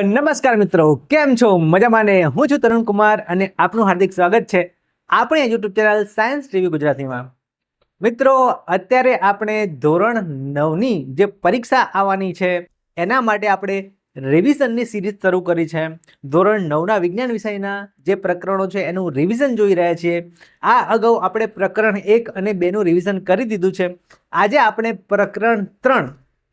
નમસ્કાર મિત્રો, કેમ છો? મજામાં ને? હું છું તરુણ કુમાર અને આપનું હાર્દિક સ્વાગત છે આપણી યુટ્યુબ ચેનલ સાયન્સ ટીવી ગુજરાતીમાં. મિત્રો, અત્યારે આપણે ધોરણ 9ની જે પરીક્ષા આવવાની છે એના માટે આપણે રિવિઝનની સિરીઝ શરૂ કરી છે. ધોરણ 9ના વિજ્ઞાન વિષયના જે પ્રકરણો છે એનું રિવિઝન જોઈ રહ્યા છીએ. આ અગાઉ આપણે પ્રકરણ 1 અને 2નું રિવિઝન કરી દીધું છે. આજે આપણે પ્રકરણ 3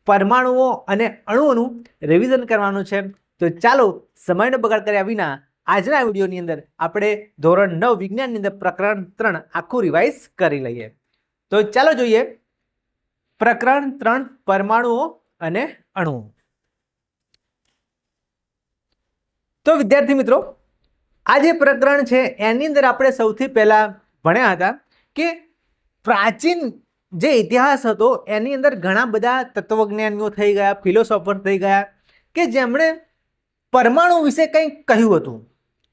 પરમાણુઓ અને અણુઓનું રિવિઝન કરવાનું છે. તો ચાલો સમયનો બગાડ કર્યા વિના આજના વિડીયોની અંદર આપણે ધોરણ 9 વિજ્ઞાનની અંદર પ્રકરણ 3 આખું રિવાઇઝ કરી લઈએ. તો ચાલો જોઈએ પ્રકરણ 3 પરમાણુઓ અને અણુઓ. તો વિદ્યાર્થી મિત્રો, આ જે પ્રકરણ છે એની અંદર આપણે સૌથી પહેલા ભણ્યા હતા કે પ્રાચીન જે ઇતિહાસ હતો એની અંદર ઘણા બધા તત્વજ્ઞાનીઓ થઈ ગયા, ફિલોસોફર થઈ ગયા કે જેમણે પરમાણુ વિશે કંઈક કહ્યું હતું.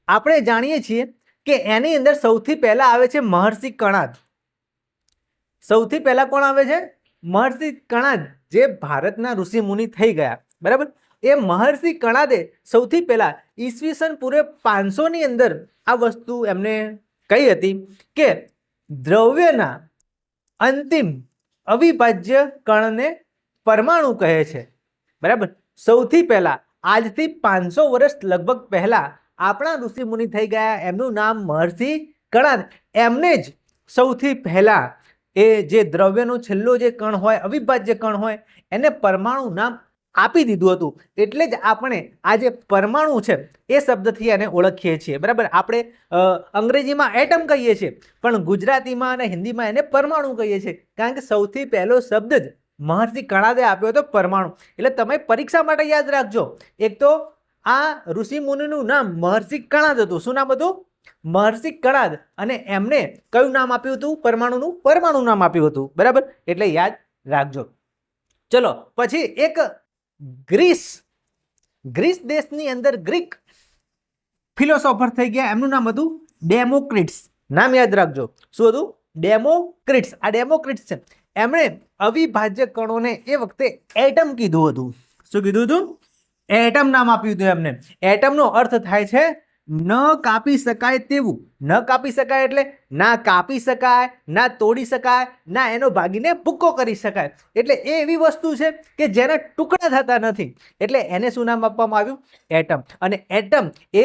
આપણે જાણીએ છીએ કે એની અંદર સૌથી પહેલા આવે છે મહર્ષિ કણાદ. સૌથી પહેલા કોણ આવે છે? મહર્ષિ કણાદ, જે ભારતના ઋષિ મુનિ થઈ ગયા. બરાબર, એ મહર્ષિ કણાદે સૌથી પહેલા ઈસવીસન પૂર્વે 500ની અંદર આ વસ્તુ એમને કહી હતી કે દ્રવ્યના અંતિમ અવિભાજ્ય કણને પરમાણુ કહે છે. બરાબર, સૌથી પહેલા આજથી 500 વર્ષ લગભગ પહેલા આપણા ઋષિ મુનિ થઈ ગયા, એમનું નામ મહર્ષિ કણાદ. એમને જ સૌથી પહેલા એ જે દ્રવ્યનો છેલ્લો જે કણ હોય, અવિભાજ્ય કણ હોય, એને પરમાણુ નામ આપી દીધું હતું. એટલે જ આપણે આ જે પરમાણુ છે એ શબ્દથી એને ઓળખીએ છીએ. બરાબર, આપણે અંગ્રેજીમાં એટમ કહીએ છીએ પણ ગુજરાતીમાં અને હિન્દીમાં એને પરમાણુ કહીએ છીએ, કારણ કે સૌથી પહેલો શબ્દ જ મહર્ષિ કણાદે આપ્યો હતો, પરમાણુ. એટલે તમે પરીક્ષા માટે યાદ રાખજો, એક તો આ ઋષિ મુનિનું નામ મહર્ષિ કણાદ હતું. શું નામ હતું? મહર્ષિ કણાદ. અને એમને કયું નામ આપ્યું હતું? પરમાણુનું પરમાણુ નામ આપ્યું હતું. બરાબર, એટલે યાદ રાખજો. ચલો પછી એક ગ્રીસ દેશની અંદર ગ્રીક ફિલોસોફર થઈ ગયા, એમનું નામ હતું ડેમોક્રિટ્સ. નામ યાદ રાખજો. શું હતું? ડેમોક્રિટ્સ. આ ડેમોક્રિટ્સ છે, એમણે અવિભાજ્ય કણોને એ વખતે એટમ કીધું હતું. શું કીધું હતું? એટમ નામ આપ્યું હતું એમને. એટમનો અર્થ થાય છે ન કાપી શકાય તેવું. ન કાપી શકાય એટલે ના કાપી શકાય, ના તોડી શકાય, ના એનો ભાગીને ભૂક્કો કરી શકાય. એટલે એ એવી વસ્તુ છે કે જેના ટુકડા થતા નથી. એટલે એને શું નામ આપવામાં આવ્યું? એટમ. અને એટમ એ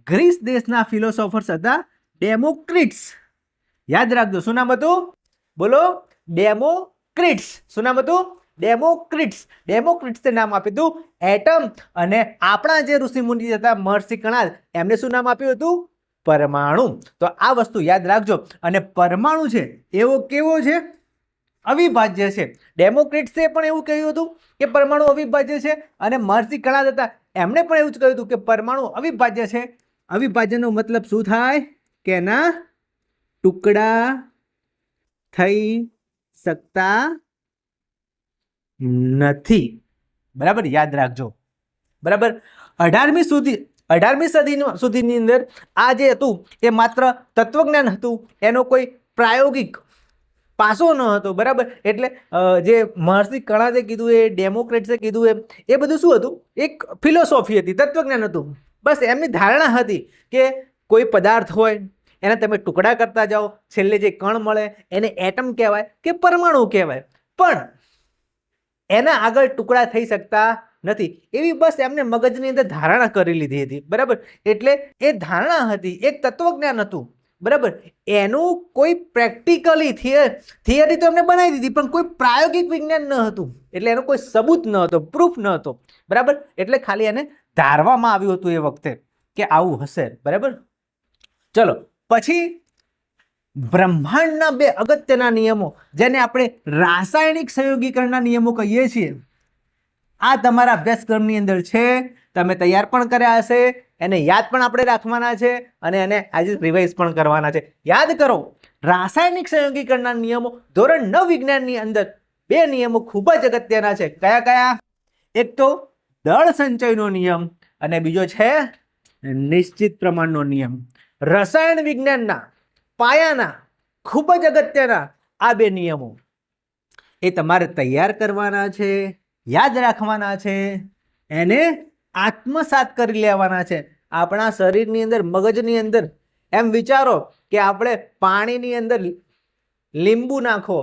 ગ્રીસ દેશના ફિલોસોફર્સ હતા, ડેમોક્રિટ્સ. યાદ રાખજો. શું નામ હતું? બોલો. ડેમોક્રિટ્સ. શું નામ હતું? ડેમોક્રિટ્સ. ડેમોક્રિટ્સે નામ આપ્યું હતું એટમ. અને આપણા જે ઋષિમુનિ હતા મહર્ષિ કણાદ, એમને શું નામ આપ્યું હતું? પરમાણુ. તો આ વસ્તુ યાદ રાખજો. અને પરમાણુ છે એવો કેવો છે? અવિભાજ્ય છે. ડેમોક્રિટ્સે પણ એવું કહ્યું હતું કે પરમાણુ અવિભાજ્ય છે, અને મહર્ષિ કણાદ હતા એમણે પણ એવું જ કહ્યું હતું કે પરમાણુ અવિભાજ્ય છે. અવિભાજ્યનો મતલબ શું થાય? કે એના ટુકડા થઈ શકતા નથી. બરાબર, યાદ રાખજો. બરાબર, 18મી સદી સુધીની અંદર આ જે હતું એ માત્ર તત્વજ્ઞાન હતું, એનો કોઈ પ્રાયોગિક પાસો ન હતો. બરાબર, એટલે જે મહર્ષિ કણાદે કીધું, એ ડેમોક્રેટ્સે કીધું, એ બધું શું હતું? એક ફિલોસોફી હતી, તત્વજ્ઞાન હતું. બસ એમની ધારણા હતી કે કોઈ પદાર્થ હોય એને તમે ટુકડા કરતા જાઓ, છેલ્લે જે કણ મળે એને એટમ કહેવાય કે પરમાણુ કહેવાય, પણ એના આગળ ટુકડા થઈ શકતા નથી. એવી બસ એમને મગજની અંદર ધારણા કરી લીધી હતી. બરાબર, એટલે એ ધારણા હતી, એક તત્વજ્ઞાન હતું. બરાબર, એનું કોઈ પ્રેક્ટિકલી થિયરી તો એમને બનાવી દીધી, પણ કોઈ પ્રાયોગિક વિજ્ઞાન ન હતું. એટલે એનો કોઈ સબૂત ન હતો, પ્રૂફ ન હતો. બરાબર, એટલે ખાલી એને ધારવામાં આવ્યું હતું એ વખતે કે આવું હશે. બરાબર, ચલો પછી બ્રહ્માંડના 2 અગત્યના નિયમો, જેને આપણે રાસાયણિક સંયોગીકરણના નિયમો કહીએ છીએ, આ તમારા અભ્યાસક્રમની અંદર છે. તમે તૈયાર પણ કર્યા હશે, એને યાદ પણ આપણે રાખવાના છે, અને એને આજે રિવાઇઝ પણ કરવાના છે. યાદ કરો, રાસાયણિક સંયોગીકરણના નિયમો ધોરણ 9 વિજ્ઞાનની અંદર 2 નિયમો ખૂબ જ અગત્યના છે. કયા કયા? એક તો દળ સંચયનો નિયમ અને બીજો છે નિશ્ચિત પ્રમાણનો નિયમ. રસાયણ વિજ્ઞાનના પાયાના ખૂબ જ અગત્યના આ 2 નિયમો એ તમારે તૈયાર કરવાના છે, યાદ રાખવાના છે, એને આત્મસાત કરી લેવાના છે આપણા શરીરની અંદર, મગજની અંદર. એમ વિચારો કે આપણે પાણીની અંદર લીંબુ નાખો,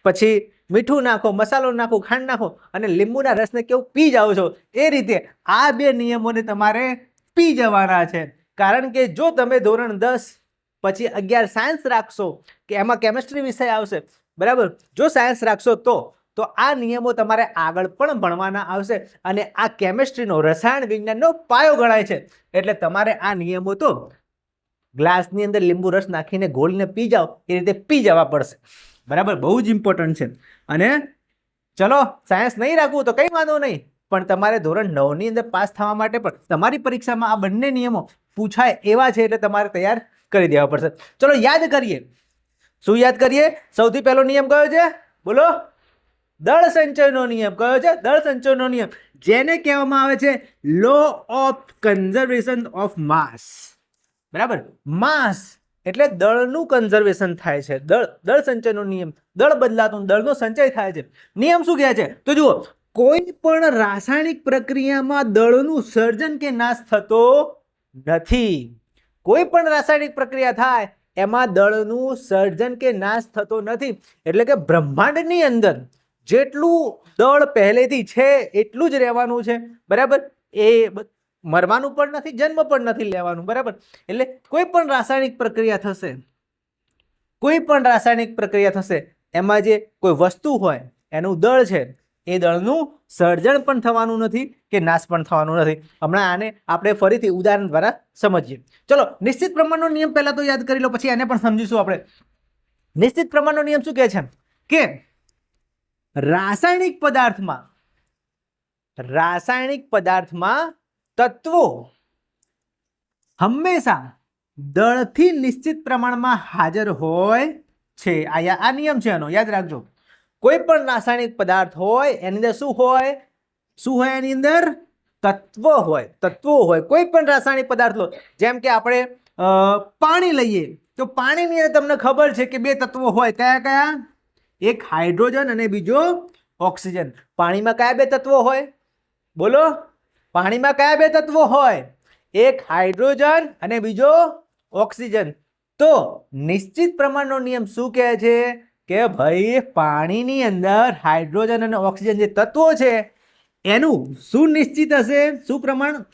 પછી મીઠું નાખો, મસાલો નાખો, ખાંડ નાખો અને લીંબુના રસને કેવું પી જાઓ છો, એ રીતે આ બે નિયમોને તમારે પી જવાના છે. કારણ કે જો તમે ધોરણ 10 પછી 11 સાયન્સ રાખશો કે એમાં કેમિસ્ટ્રી વિષય આવશે, બરાબર, જો સાયન્સ રાખશો તો આ નિયમો તમારે આગળ પણ ભણવાના આવશે અને આ કેમિસ્ટ્રીનો, રસાયણ વિજ્ઞાનનો પાયો ગણાય છે. એટલે તમારે આ નિયમો તો ગ્લાસની અંદર લીંબુ રસ નાખીને ઘોળીને પી જાઓ એ રીતે પી જવા પડશે, બરાબર. બહુ જ ઇમ્પોર્ટન્ટ છે. અને ચલો સાયન્સ નહીં રાખવું તો કંઈ વાંધો નહીં, પણ તમારે ધોરણ 9 ની અંદર પાસ થવા માટે પણ તમારી પરીક્ષામાં આ બંને નિયમો પૂછાય એવા છે, એટલે તમારે તૈયાર કરી દેવા પડશે. ચલો યાદ કરીએ. શું યાદ કરીએ? સૌથી પહેલો નિયમ કયો છે? બોલો. દળ સંચયનો નિયમ. કયો છે? દળ સંચયનો નિયમ, જેને કહેવામાં આવે છે law of conservation of mass. બરાબર. માસ એટલે દળનું કન્ઝર્વેશન થાય છે. દળ સંચયનો નિયમ. દળ બદલાતું, દળનો સંચય થાય છે. નિયમ શું કહે છે? તો જુઓ, કોઈ પણ રાસાયણિક પ્રક્રિયામાં દળનું સર્જન કે નાશ થતો નથી. કોઈ પણ રાસાયણિક પ્રક્રિયા થાય એમાં દળનું સર્જન કે નાશ થતો નથી. એટલે કે બ્રહ્માંડની અંદર જેટલું દળ પહેલેથી છે એટલું જ રહેવાનું છે, બરાબર. એ મરવાનું પણ નથી, જન્મ પણ નથી લેવાનું, બરાબર. એટલે કોઈ પણ રાસાયણિક પ્રક્રિયા થશે, કોઈ પણ રાસાયણિક પ્રક્રિયા થશે, એમાં જે કોઈ વસ્તુ હોય એનું દળ છે, એ દળનું સર્જન પણ થવાનું નથી કે નાશ પણ થવાનું નથી. હમણાં આને આપણે ફરીથી ઉદાહરણ દ્વારા સમજીએ. ચલો, નિશ્ચિત પ્રમાણનો નિયમ પહેલા તો યાદ કરી લો, પછી આને પણ સમજીશું આપણે. નિશ્ચિત પ્રમાણનો નિયમ શું કહે છે? કે રાસાયણિક પદાર્થમાં તત્વો હંમેશા દળથી નિશ્ચિત પ્રમાણમાં હાજર હોય છે. આ નિયમ છે એનો, યાદ રાખજો. કોઈ પણ રાસાયણિક પદાર્થ હોય એની અંદર શું હોય? એની અંદર તત્વો હોય. કોઈ પણ રાસાયણિક પદાર્થ લો, જેમ કે આપણે પાણી લઈએ તો પાણીની અંદર તમને ખબર છે કે બે તત્વો હોય. કયા? એક હાઇડ્રોજન અને બીજો ઓક્સિજન. પાણીમાં કયા બે તત્વો હોય? બોલો. પાણીમાં કયા બે તત્વો હોય? એક હાઇડ્રોજન અને બીજો ઓક્સિજન. તો નિશ્ચિત પ્રમાણનો નિયમ શું કહે છે? કે ભાઈ પાણીની અંદર હાઇડ્રોજન અને ઓક્સિજન જે તત્વો છે એનું શું નિશ્ચિત હશે? શું પ્રમાણ?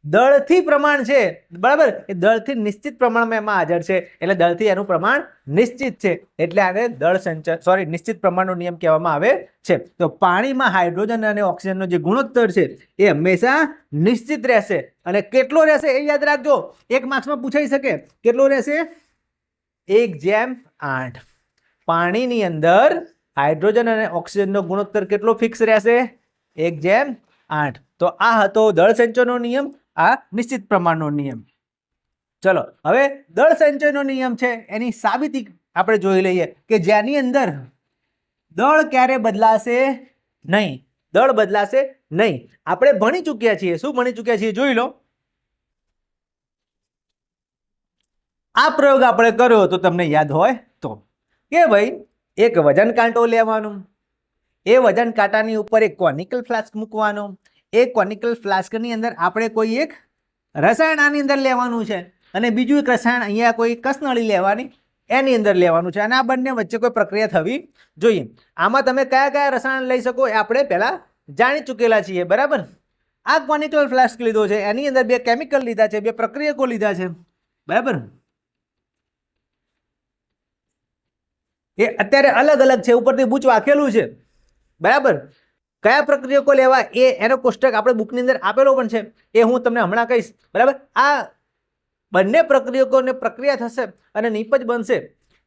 દળથી પ્રમાણ છે, બરાબર. એ દળથી નિશ્ચિત પ્રમાણમાં એમાં હાજર છે, એટલે દળથી એનું પ્રમાણ નિશ્ચિત છે, એટલે આને નિશ્ચિત પ્રમાણનો નિયમ કહેવામાં આવે છે. તો પાણીમાં હાઇડ્રોજન અને ઓક્સિજનનો જે ગુણોત્તર છે એ હંમેશા નિશ્ચિત રહેશે. અને કેટલો રહેશે એ યાદ રાખજો, એક માર્ક્સમાં પૂછાઈ શકે. કેટલો રહેશે? 1:8. પાણીની અંદર હાઇડ્રોજન અને ઓક્સિજનનો ગુણોત્તર કેટલો ફિક્સ રહેશે? 1:8. તો આ હતો દળ સંચયનો નિયમ, આ નિશ્ચિત પ્રમાણનો નિયમ. ચલો, હવે દળ સંચયનો નિયમ છે એની સાબિતી આપણે જોઈ લઈએ કે જેની અંદર દળ ક્યારે બદલાશે નહીં. દળ બદલાશે નહીં. આપણે ભણી ચૂક્યા છીએ. શું ભણી ચૂક્યા છીએ? જોઈ લો. આ પ્રયોગ આપણે કર્યો તો તમને યાદ હોય તો, કે ભાઈ એક વજન કાંટો લેવાનો, એ વજન કાંટાની ઉપર એક કોનિકલ ફ્લાસ્ક મૂકવાનો, એ કોનિકલ ફ્લાસ્કની અંદર આપણે કોઈ એક રસાયણ આની અંદર લેવાનું છે અને બીજું એક રસાયણ અહીંયા કોઈ કસનળી લેવાની એની અંદર લેવાનું છે, અને આ બંને વચ્ચે કોઈ પ્રક્રિયા થવી જોઈએ. આમાં તમે કયા રસાયણ લઈ શકો એ આપણે પહેલા જાણી ચૂકેલા છીએ, બરાબર. આ કોનિકલ ફ્લાસ્ક લીધો છે, એની અંદર બે કેમિકલ લીધા છે, બે પ્રક્રિયકો લીધા છે, બરાબર. એ અત્યારે અલગ અલગ છે, ઉપરથી બૂચ વાંકેલું છે, બરાબર. કયા પ્રક્રિયકો લેવા એનો કોષ્ટક આપણે બુકની અંદર આપેલો પણ છે, એ હું તમને હમણાં કહીશ, બરાબર. આ બંને પ્રક્રિયકોને પ્રક્રિયા થશે અને નિપજ બનશે.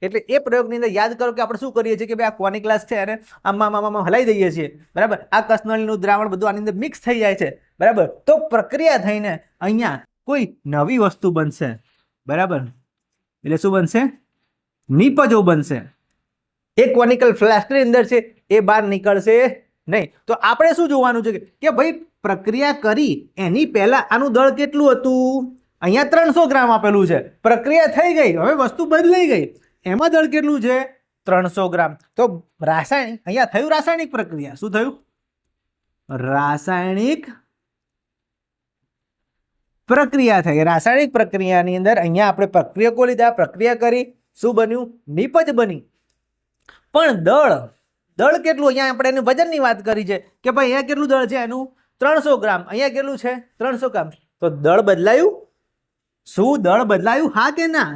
એટલે એ પ્રયોગની અંદર યાદ કરો કે આપણે શું કરીએ છીએ કે ભાઈ આ કોનિકલાસ છે અને આમાં હલાવી દઈએ છીએ, બરાબર. આ કસનળીનું દ્રાવણ બધું આની અંદર મિક્સ થઈ જાય છે, બરાબર. તો પ્રક્રિયા થઈને અહીંયા કોઈ નવી વસ્તુ બનશે, બરાબર. એટલે શું બનશે? નિપજો બનશે. એ કોનિકલ ફ્લાસ્કની અંદર છે એ બહાર નીકળશે નહીં. તો આપણે શું જોવાનું છે કે ભાઈ પ્રક્રિયા કરી એની પહેલા આનું દળ કેટલું હતું? અહીંયા 300 ગ્રામ આપેલું છે. પ્રક્રિયા થઈ ગઈ, હવે વસ્તુ બદલાઈ ગઈ, એમાં દળ કેટલું છે? 300 ગ્રામ. તો રાસાયણિક, અહીંયા થયું રાસાયણિક પ્રક્રિયા. શું થયું? રાસાયણિક પ્રક્રિયા થઈ. રાસાયણિક પ્રક્રિયાની અંદર અહીંયા આપણે પ્રક્રિયકો લીધા, પ્રક્રિયા કરી, શું બન્યું? નિપજ બની. પણ દળ કેટલું? અહીંયા આપણે એનું વજનની વાત કરી છે કે ભાઈ અહીંયા કેટલું દળ છે એનું? 300 ગ્રામ. અહીંયા કેટલું છે? 300 ગ્રામ. તો દળ બદલાયું? શું દળ બદલાયું? હા કે ના?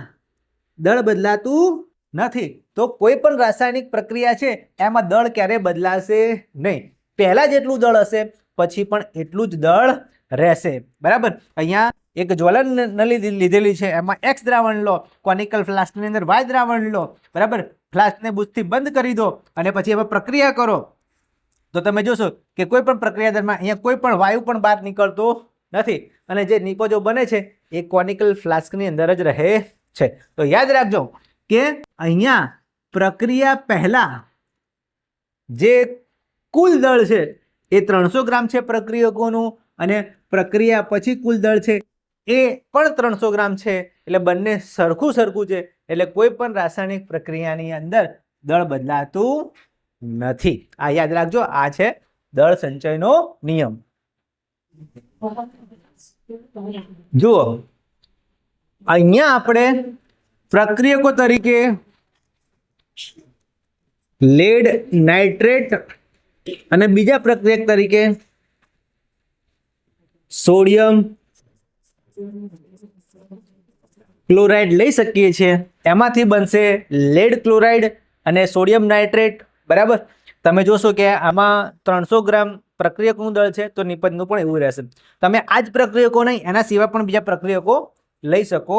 દળ બદલાતું નથી. તો કોઈ પણ રાસાયણિક પ્રક્રિયા છે એમાં દળ ક્યારે બદલાશે નહીં. પહેલા જેટલું દળ હશે પછી પણ એટલું જ દળ રહેશે. બરાબર. અહીંયા એક જ્વલન નળી લીધેલી છે, એમાં X દ્રાવણ લો, કોનિકલ ફ્લાસ્કની અંદર Y દ્રાવણ લો. બરાબર. ફ્લાસ્કને બુશથી બંધ કરી દો અને પછી એમાં પ્રક્રિયા કરો તો તમે જોશો કે કોઈ પણ પ્રક્રિયા દરમિયાન અહીંયા કોઈ પણ વાયુ પણ બહાર નીકળતો નથી અને જે નિપજો બને છે એ કોનિકલ ફ્લાસ્કની અંદર જ રહે છે. તો યાદ રાખજો કે અહીંયા પ્રક્રિયા પહેલા જે કુલ દળ છે એ 300 ગ્રામ છે પ્રક્રિયકોનું અને પ્રક્રિયા પછી કુલ દળ છે એ પણ 300 ગ્રામ છે. એટલે બંને સરખું છે. એટલે કોઈ પણ રાસાયણિક પ્રક્રિયાની અંદર દળ બદલાતું નથી. આ યાદ રાખજો. આ છે દળ સંચયનો નિયમ. જુઓ અહીંયા આપણે પ્રક્રિયકો તરીકે લેડ નાઇટ્રેટ અને બીજા પ્રક્રિયક તરીકે સોડિયમ ક્લોરાઇડ લઈ શકીએ છીએ. એમાંથી બનશે લેડ ક્લોરાઇડ અને સોડિયમ નાઇટ્રેટ. બરાબર. તમે જોશો કે આમાં 300 ગ્રામ પ્રક્રિયકનું દળ છે તો નિપજનું પણ એવું રહેશે. તમે આ જ પ્રક્રિયકો નહીં, એના સિવાય પણ બીજા પ્રક્રિયકો લઈ શકો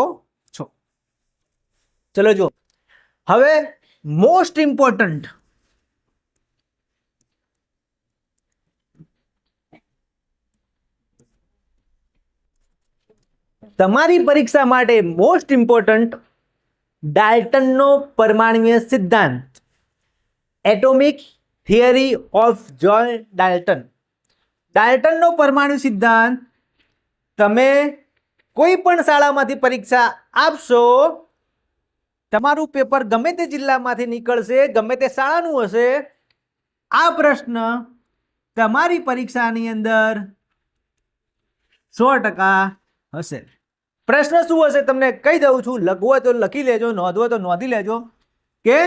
છો. ચલો જો હવે મોસ્ટ ઇમ્પોર્ટન્ટ તમારી પરીક્ષા માટે મોસ્ટ ઇમ્પોર્ટન્ટ ડાલ્ટનનો પરમાણ્વીય સિદ્ધાંત, atomic theory of John Dalton. ડાલ્ટનનો પરમાણુ સિદ્ધાંત તમે કોઈ પણ શાળામાંથી પરીક્ષા આપશો, તમારું પેપર ગમે તે જિલ્લામાંથી નીકળશે, ગમે તે શાળાનું હશે, આ પ્રશ્ન તમારી પરીક્ષાની અંદર 100% હશે. પ્રશ્ન શું હશે તમને કહી દઉં છું. લખવું હોય તો લખી લેજો, નોંધવું હોય તો નોંધી લેજો કે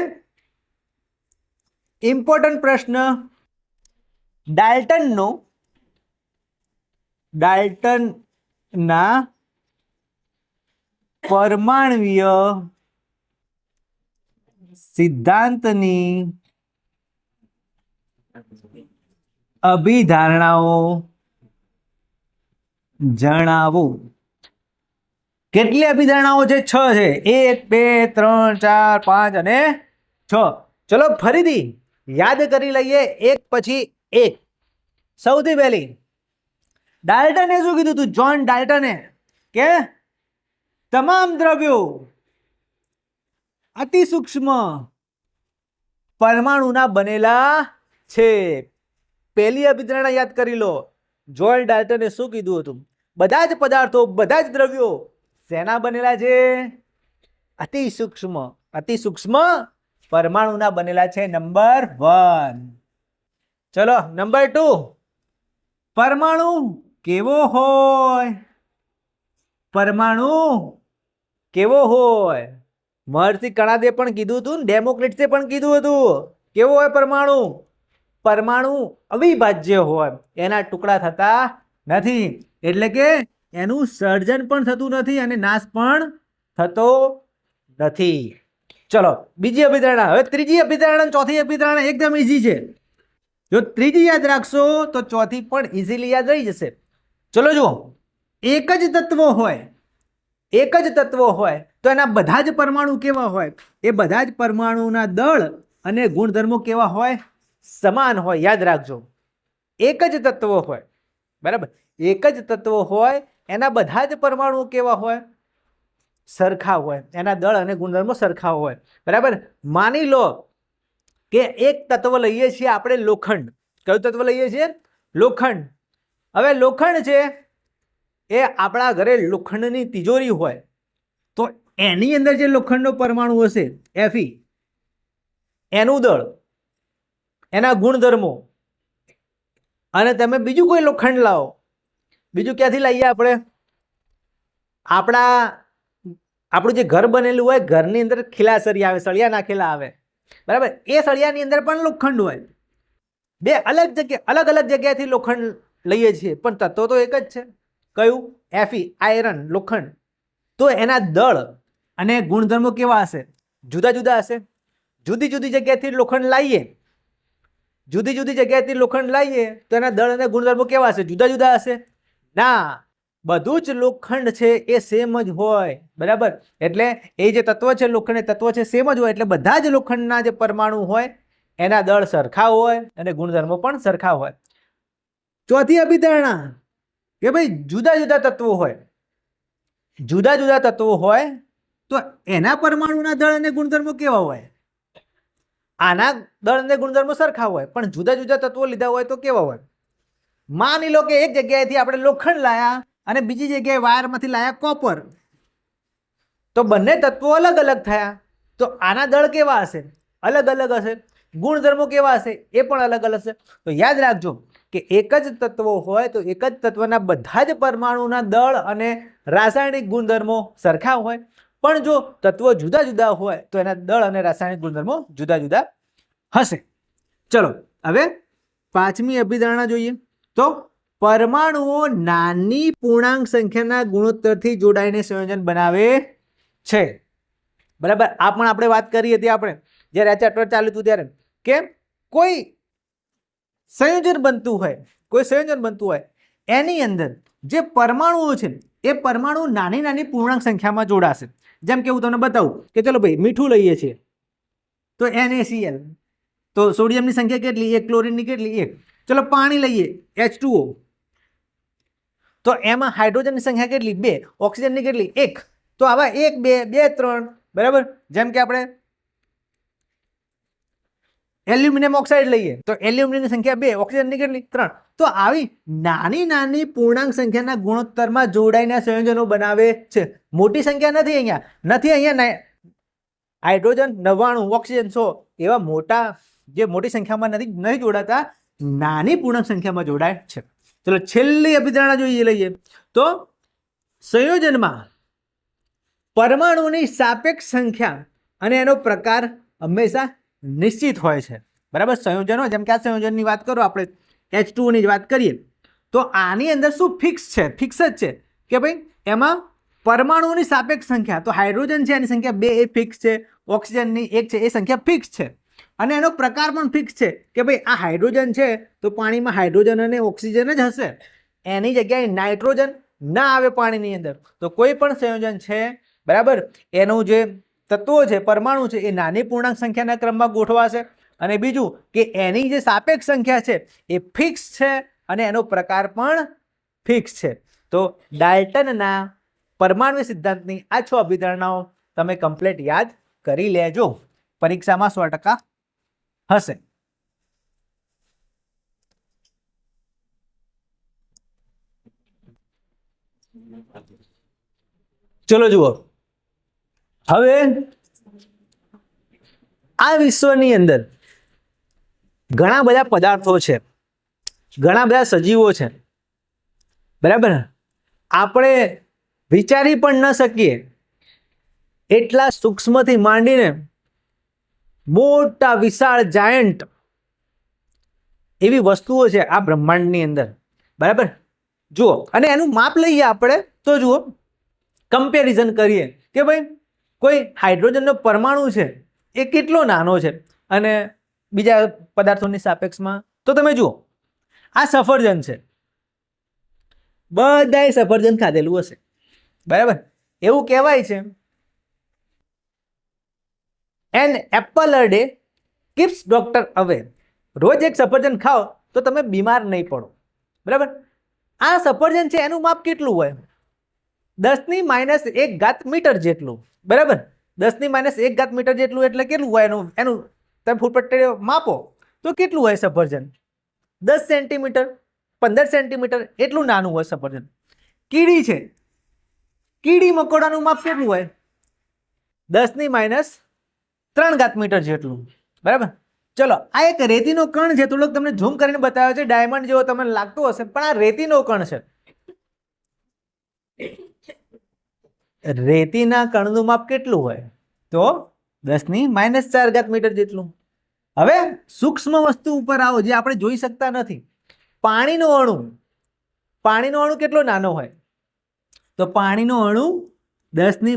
ઇમ્પોર્ટન્ટ પ્રશ્ન ડાલ્ટનના પરમાણ્વીય સિદ્ધાંતની અભિધારણાઓ જણાવો. કેટલી અભિધારણાઓ છે? 6 છે. 1 2 3 4 5 અને 6. ચલો ફરીથી યાદ કરી લઈએ એક પછી એક. સૌથી પહેલી ડાલ્ટને શું કીધું હતું? જ્હોન ડાલ્ટને કે તમામ દ્રવ્યો અતિ સૂક્ષ્મ પરમાણુના બનેલા છે. પહેલી અભિધારણા યાદ કરી લો. જ્હોન ડાલ્ટને શું કીધું હતું? બધા જ પદાર્થો, બધા જ દ્રવ્યો શેના બનેલા છે? અતિ સૂક્ષ્મ પરમાણુના બનેલા છે. નંબર 1. ચલો નંબર 2, પરમાણુ કેવો હોય? પરમાણુ કેવો હોય? મહર્ષિ કણાદે પણ કીધું હતું, ડેમોક્રિટસે પણ કીધું હતું. કેવો હોય પરમાણુ? પરમાણુ અવિભાજ્ય હોય, એના ટુકડા થતા નથી, એટલે કે એનું સર્જન પણ થતું નથી અને નાશ પણ થતો નથી. ચલો બીજી અભિધારણા. હવે ત્રીજી અભિધારણા, ચોથી અભિધારણા એકદમ ઈઝી છે. જો ત્રીજી યાદ રાખશો તો ચોથી પણ ઈઝીલી યાદ રહી જશે. ચલો જુઓ, એક જ તત્વો હોય તો એના બધા જ પરમાણુ કેવા હોય? એ બધા જ પરમાણુના દળ અને ગુણધર્મો કેવા હોય? સમાન હોય. યાદ રાખજો, એક જ તત્વો હોય. બરાબર. એક જ તત્વો હોય, એના બધા જ પરમાણુ કેવા હોય? સરખા હોય. એના દળ અને ગુણધર્મો સરખા હોય. બરાબર. માની લો કે એક તત્વ લઈએ છીએ આપણે, લોખંડ. કયું તત્વ લઈએ છીએ? લોખંડ. હવે લોખંડ છે એ આપણા ઘરે લોખંડની તિજોરી હોય તો એની અંદર જે લોખંડનો પરમાણુ હશે Fe, એનું દળ, એના ગુણધર્મો અને તમે બીજું કોઈ લોખંડ લાવો, બીજું ક્યાંથી લાવીએ આપણે? આપણું જે ઘર બનેલું હોય, ઘરની અંદર ખીલા સળિયા આવે, સળિયા નાખેલા આવે, બરાબર? એ સળિયાની અંદર પણ લોખંડ હોય. બે અલગ જગ્યાએથી લોખંડ લઈએ છીએ, પણ તત્વો તો એક જ છે. કયું? Fe, આયરન, લોખંડ. તો એના દળ અને ગુણધર્મો કેવા હશે? જુદા જુદા હશે. જુદી જુદી જગ્યાએથી લોખંડ લાવીએ તો એના દળ અને ગુણધર્મો કેવા હશે? જુદા જુદા હશે? ના, બધું જ લોખંડ છે એ સેમ જ હોય, બરાબર? એટલે એ જે તત્વ છે, લોખંડ એ તત્વ છે સેમ જ હોય, એટલે બધા જ લોખંડના જે પરમાણુ હોય એના દળ સરખા હોય અને ગુણધર્મો પણ સરખા હોય. ચોથી અભિધારણા કે ભાઈ જુદા જુદા તત્વો હોય તો એના પરમાણુના દળ અને ગુણધર્મો કેવા હોય? આના દળ અને ગુણધર્મો સરખા હોય, પણ જુદા જુદા તત્વો લીધા હોય તો કેવા હોય? માની લો કે એક જગ્યાએથી આપણે લોખંડ લાયા અને બીજી જગ્યાએ વાયરમાંથી લાયા કોપર, તો બંને તત્વો અલગ અલગ થયા, તો આના દળ કેવા હશે? અલગ અલગ હશે. ગુણધર્મો કેવા હશે? એ પણ અલગ અલગ હશે. તો યાદ રાખજો કે એક જ તત્વો હોય તો એક જ તત્વના બધા જ પરમાણુના દળ અને રાસાયણિક ગુણધર્મો સરખા હોય, પણ જો તત્વો જુદા જુદા હોય તો એના દળ અને રાસાયણિક ગુણધર્મો જુદા જુદા હશે. ચલો હવે પાંચમી અભિધારણા જોઈએ. તો પરમાણુઓ નાની પૂર્ણાંક સંખ્યાના ગુણોત્તરથી જોડાઈને સંયોજન બનાવે છે, બરાબર? આ પણ આપણે વાત કરી હતી આપણે જ્યારે આ ચેપ્ટર ચાલુ હતું ત્યારે, કે કોઈ સંયોજન બનતું હોય એની અંદર જે પરમાણુઓ છે એ પરમાણુ નાની નાની પૂર્ણાંક સંખ્યામાં જોડાશે. જેમ કે હું તમને બતાવું કે ચલો ભાઈ મીઠું લઈએ છીએ તો NaCl, તો સોડિયમની સંખ્યા કેટલી? 1. ક્લોરીનની કેટલી? 1. ચલો પાણી લઈએ H2O, તો એમાં હાઇડ્રોજનની સંખ્યા કેટલી? 2. ઓક્સિજનની કેટલી? 1. તો આવા 1 2 2 3, બરાબર? જેમ કે આપણે એલ્યુમિનિયમ ઓક્સાઇડ લઈએ તો એલ્યુમિનિયમની સંખ્યા 2, ઓક્સિજનની કેટલી? 3. તો આવી નાની નાની પૂર્ણાંક સંખ્યાના ગુણોત્તરમાં જોડાઈને સંયોજનો બનાવે છે. મોટી સંખ્યા નથી અહીંયા હાઇડ્રોજન 99, ઓક્સિજન 100 એવા મોટી સંખ્યામાં નથી જોડાતા, નાની પૂર્ણાંક સંખ્યામાં જોડાય છે. ચલો છેલ્લી અભિધારણા લઈએ તો સંયોજનમાં પરમાણુની સાપેક્ષ સંખ્યા અને એનો પ્રકાર હંમેશા નિશ્ચિત હોય છે, બરાબર? સંયોજનો, જેમ કે આ સંયોજનની વાત કરો, આપણે H2O ની જ વાત કરીએ તો આની અંદર શું ફિક્સ જ છે કે ભાઈ એમાં પરમાણુઓની સાપેક્ષ સંખ્યા, તો હાઇડ્રોજન છે એની સંખ્યા 2 એ ફિક્સ છે, ઓક્સિજનની 1 છે એ સંખ્યા ફિક્સ છે, અને એનો પ્રકાર પણ ફિક્સ છે કે ભાઈ આ હાઇડ્રોજન છે તો પાણીમાં હાઇડ્રોજન અને ઓક્સિજન જ હશે, એની જગ્યાએ નાઇટ્રોજન ના આવે પાણીની અંદર. તો કોઈ પણ સંયોજન છે, બરાબર, એનું જે તત્વો છે, પરમાણુ છે, એ નાની પૂર્ણાંક સંખ્યાના ક્રમમાં ગોઠવાશે, અને બીજું કે એની જે સાપેક્ષ સંખ્યા છે એ ફિક્સ છે અને એનો પ્રકાર પણ ફિક્સ છે. તો ડાલ્ટનના પરમાણુ સિદ્ધાંતની આ 6 અભિધારણાઓ તમે કમ્પ્લીટ યાદ કરી લેજો, પરીક્ષામાં 100% હશે. ચલો જુઓ, હવે આ વિશ્વની અંદર ઘણા બધા પદાર્થો છે, ઘણા બધા સજીવો છે, બરાબર? આપણે વિચારી પણ ન શકીએ એટલા સૂક્ષ્મથી માંડીને મોટા વિશાળ જાયન્ટ એવી વસ્તુઓ છે આ બ્રહ્માંડની અંદર, બરાબર? જુઓ, અને એનું માપ લઈએ આપણે તો જુઓ, કમ્પેરિઝન કરીએ કે ભાઈ કોઈ હાઇડ્રોજનનો પરમાણુ છે એ કેટલો નાનો છે અને બીજા પદાર્થોની સાપેક્ષમાં. તો તમે જુઓ, આ સફરજન છે, બધાએ સફરજન ખાધેલું હશે, બરાબર? એવું કહેવાય છે an apple a day keeps doctor અવે. રોજ એક સફરજન ખાઓ તો તમે બીમાર નહીં પડો, બરાબર? આ સફરજન છે એનું માપ કેટલું હોય? 10⁻1 મીટર જેટલું, બરાબર? 10⁻1 મીટર જેટલું એટલે કેટલું હોય એનું તમે ફૂટપટ્ટી માપો તો કેટલું હોય સફરજન? 10 સેન્ટીમીટર, 15 સેન્ટીમીટર એટલું નાનું હોય સફરજન. કીડી છે, કીડી મકોડાનું માપ કેટલું હોય? 10⁻3 મીટર જેટલું, બરાબર? ચલો આ એક રેતીનો કણ છે, થોડોક તમને ઝૂમ કરીને બતાવ્યો છે, ડાયમંડ જેવો તમને લાગતો હશે, પણ આ રેતીનો કણ છે. રેતીના કણનું માપ કેટલું હોય? તો 10⁻⁴ મીટર જેટલું. હવે સૂક્ષ્મ વસ્તુ ઉપર આવો, જે આપણે જોઈ શકતા નથી. પાણીનો અણુ, પાણીનો અણુ કેટલો નાનો હોય? તો પાણીનો અણુ 10⁻⁹